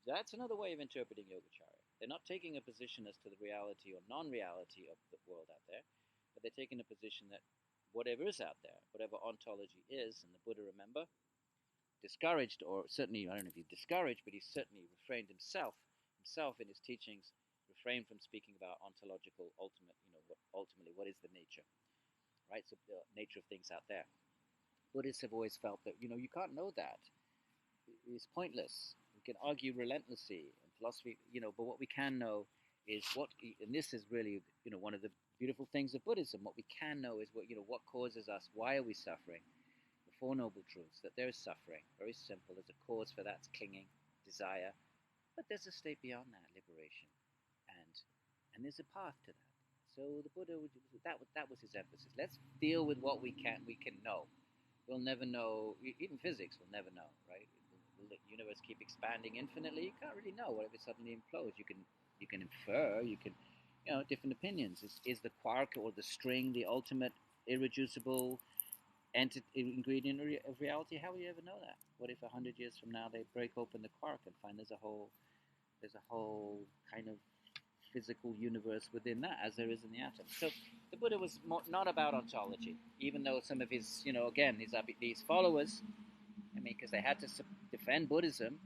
That's another way of interpreting Yogacara. They're not taking a position as to the reality or non-reality of the world out there, but they're taking a position that whatever is out there, whatever ontology is, and the Buddha, remember, discouraged, or certainly, I don't know if he discouraged, but he certainly refrained himself in his teachings, refrained from speaking about ontological ultimately what is the nature, right? So the nature of things out there. Buddhists have always felt that you can't know that. It's pointless. We can argue relentlessly in philosophy, but what we can know is and this is really one of the beautiful things of Buddhism. What we can know is what causes us. Why are we suffering? The Four Noble Truths, that there is suffering. Very simple. There's a cause for that. It's clinging, desire. But there's a state beyond that, liberation, and there's a path to that. So the Buddha that was his emphasis. Let's deal with what we can know. We'll never know. Even physics will never know, right? Will the universe keep expanding infinitely? You can't really know. What if it suddenly implodes? You can infer. You can different opinions. Is the quark or the string the ultimate irreducible ingredient of reality? How will you ever know that? What if 100 years from now they break open the quark and find there's a whole kind of physical universe within that, as there is in the atom? So the Buddha was not about ontology, even though some of his, again, these followers, because they had to defend Buddhism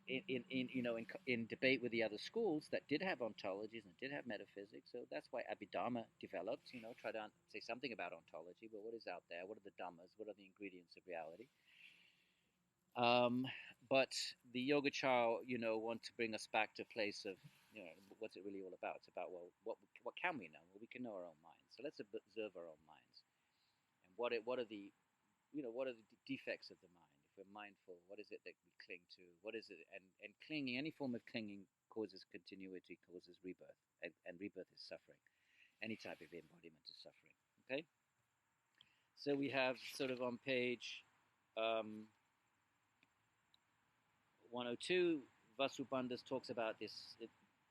in debate with the other schools that did have ontologies and did have metaphysics. So that's why Abhidharma developed. Try to say something about ontology, but what is out there? What are the dhammas? What are the ingredients of reality? But the Yogacara, want to bring us back to a place of, what's it really all about? It's about, well, what can we know? Well, we can know our own minds. So let's observe our own minds. And what are the defects of the mind? If we're mindful, what is it that we cling to? What is it? And clinging, any form of clinging causes continuity, causes rebirth. And rebirth is suffering. Any type of embodiment is suffering. Okay? So we have sort of on page 102, Vasubandhu talks about this.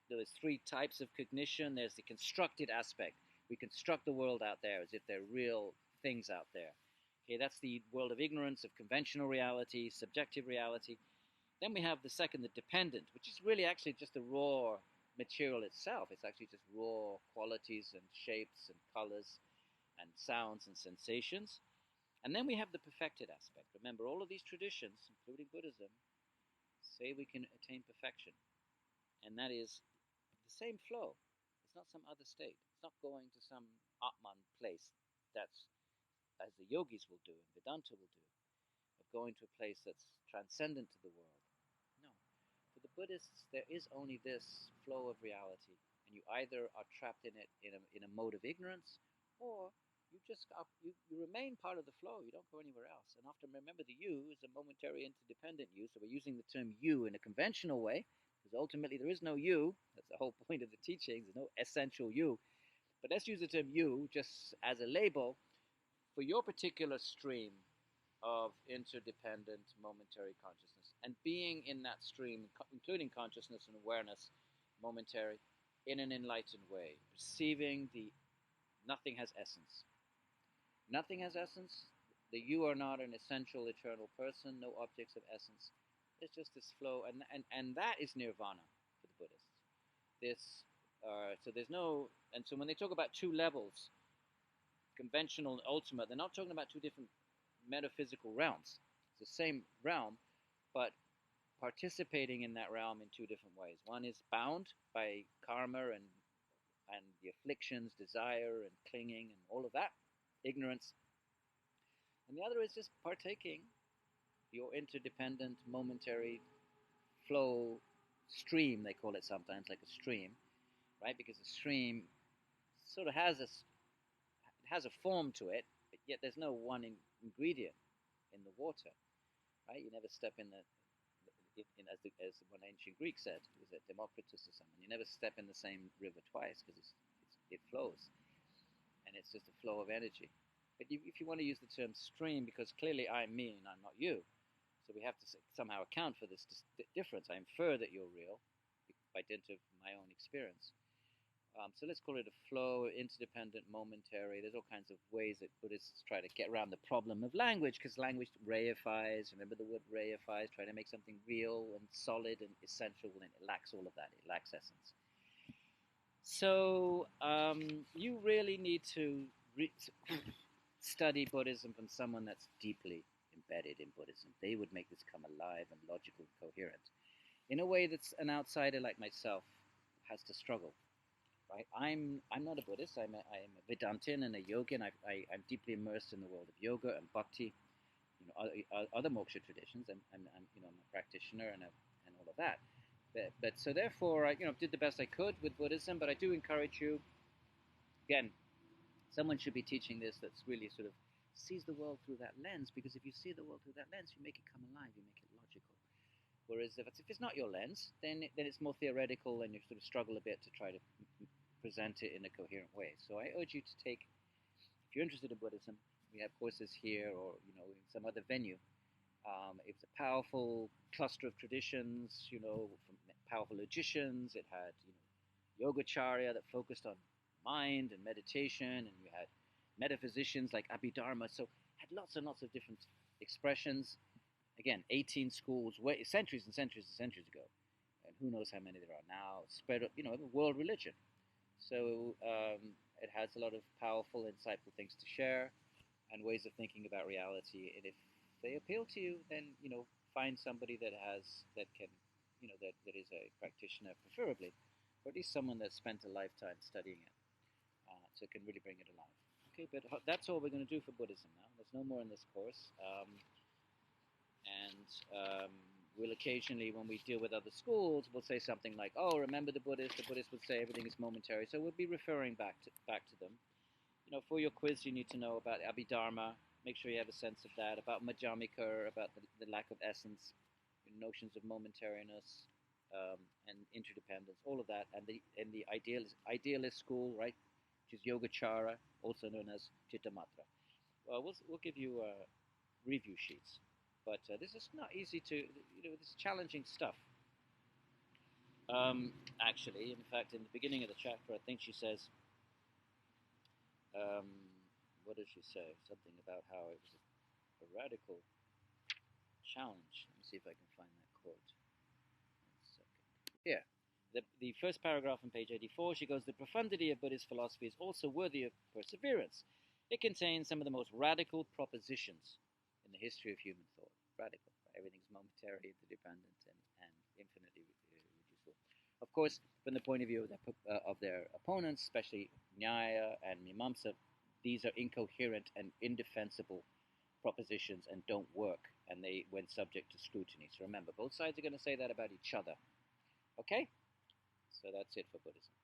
There's three types of cognition. There's the constructed aspect. We construct the world out there as if they're real things out there. Okay, that's the world of ignorance, of conventional reality, subjective reality. Then we have the second, the dependent, which is really actually just the raw material itself. It's actually just raw qualities and shapes and colors and sounds and sensations. And then we have the perfected aspect. Remember, all of these traditions, including Buddhism, say we can attain perfection. And that is the same flow. It's not some other state. It's not going to some Atman place that's, as the yogis will do and Vedanta will do, of going to a place that's transcendent to the world. No. For the Buddhists, there is only this flow of reality. And you either are trapped in it in a mode of ignorance, or you just you remain part of the flow. You don't go anywhere else. And often remember, the you is a momentary interdependent you. So we're using the term you in a conventional way, because ultimately there is no you. That's the whole point of the teachings. There's no essential you. But let's use the term you just as a label for your particular stream of interdependent momentary consciousness, and being in that stream, including consciousness and awareness, momentary, in an enlightened way, perceiving the nothing has essence. Nothing has essence. The you are not an essential eternal person, no objects of essence. It's just this flow, and that is nirvana for the Buddhists. This so there's no, and so when they talk about two levels, conventional and ultimate, they're not talking about two different metaphysical realms. It's the same realm, but participating in that realm in two different ways. One is bound by karma and the afflictions, desire and clinging and all of that, ignorance. And the other is just partaking your interdependent momentary flow stream, they call it sometimes, like a stream, right? Because a stream sort of has a form to it, but yet there's no one ingredient in the water, right? You never step in as one ancient Greek said, was it Democritus or someone? You never step in the same river twice because it flows, and it's just a flow of energy. But if you want to use the term stream, because clearly I'm me and I'm not you, so we have to somehow account for this difference. I infer that you're real by dint of my own experience. So let's call it a flow, interdependent, momentary. There's all kinds of ways that Buddhists try to get around the problem of language, because language reifies. Remember the word reifies, trying to make something real and solid and essential, and it lacks all of that. It lacks essence. So you really need to study Buddhism from someone that's deeply embedded in Buddhism. They would make this come alive and logical and coherent in a way that's an outsider like myself has to struggle. Right? I'm not a Buddhist. I'm a Vedantin and a yogin. I'm deeply immersed in the world of yoga and bhakti, other moksha traditions. I'm a practitioner and all of that. But so therefore, I did the best I could with Buddhism. But I do encourage you, again, someone should be teaching this that's really sort of sees the world through that lens. Because if you see the world through that lens, you make it come alive. You make it logical. Whereas if it's not your lens, then it's more theoretical, and you sort of struggle a bit to try to present it in a coherent way. So I urge you to take, if you're interested in Buddhism, we have courses here or in some other venue. It was a powerful cluster of traditions, from powerful logicians. It had Yogacharya that focused on mind and meditation, and you had metaphysicians like Abhidharma. So had lots and lots of different expressions. Again, 18 schools, centuries and centuries and centuries ago, and who knows how many there are now. Spread up, world religion. So it has a lot of powerful, insightful things to share and ways of thinking about reality. And if they appeal to you, then find somebody that can, that is a practitioner, preferably, or at least someone that's spent a lifetime studying it, so it can really bring it alive. Okay, but that's all we're going to do for Buddhism now. There's no more in this course. We'll occasionally, when we deal with other schools, we'll say something like, "Oh, remember the Buddhists? The Buddhists would say everything is momentary." So we'll be referring back to them. For your quiz, you need to know about Abhidharma. Make sure you have a sense of that. About Madhyamika, about the lack of essence, notions of momentariness, and interdependence, all of that, and the idealist school, right, which is Yogacara, also known as Chittamatra. We'll give you review sheets. But this is not easy to, this is challenging stuff. Actually, in fact, in the beginning of the chapter, I think she says, what does she say? Something about how it was a radical challenge. Let me see if I can find that quote. 1 second. Yeah. The first paragraph on page 84, she goes, "The profundity of Buddhist philosophy is also worthy of perseverance. It contains some of the most radical propositions in the history of human thought." Radical. Everything's momentary, interdependent, and infinitely reducible. Of course, from the point of view of their opponents, especially Nyaya and Mimamsa, these are incoherent and indefensible propositions and don't work, and when subject to scrutiny. So remember, both sides are going to say that about each other. Okay? So that's it for Buddhism.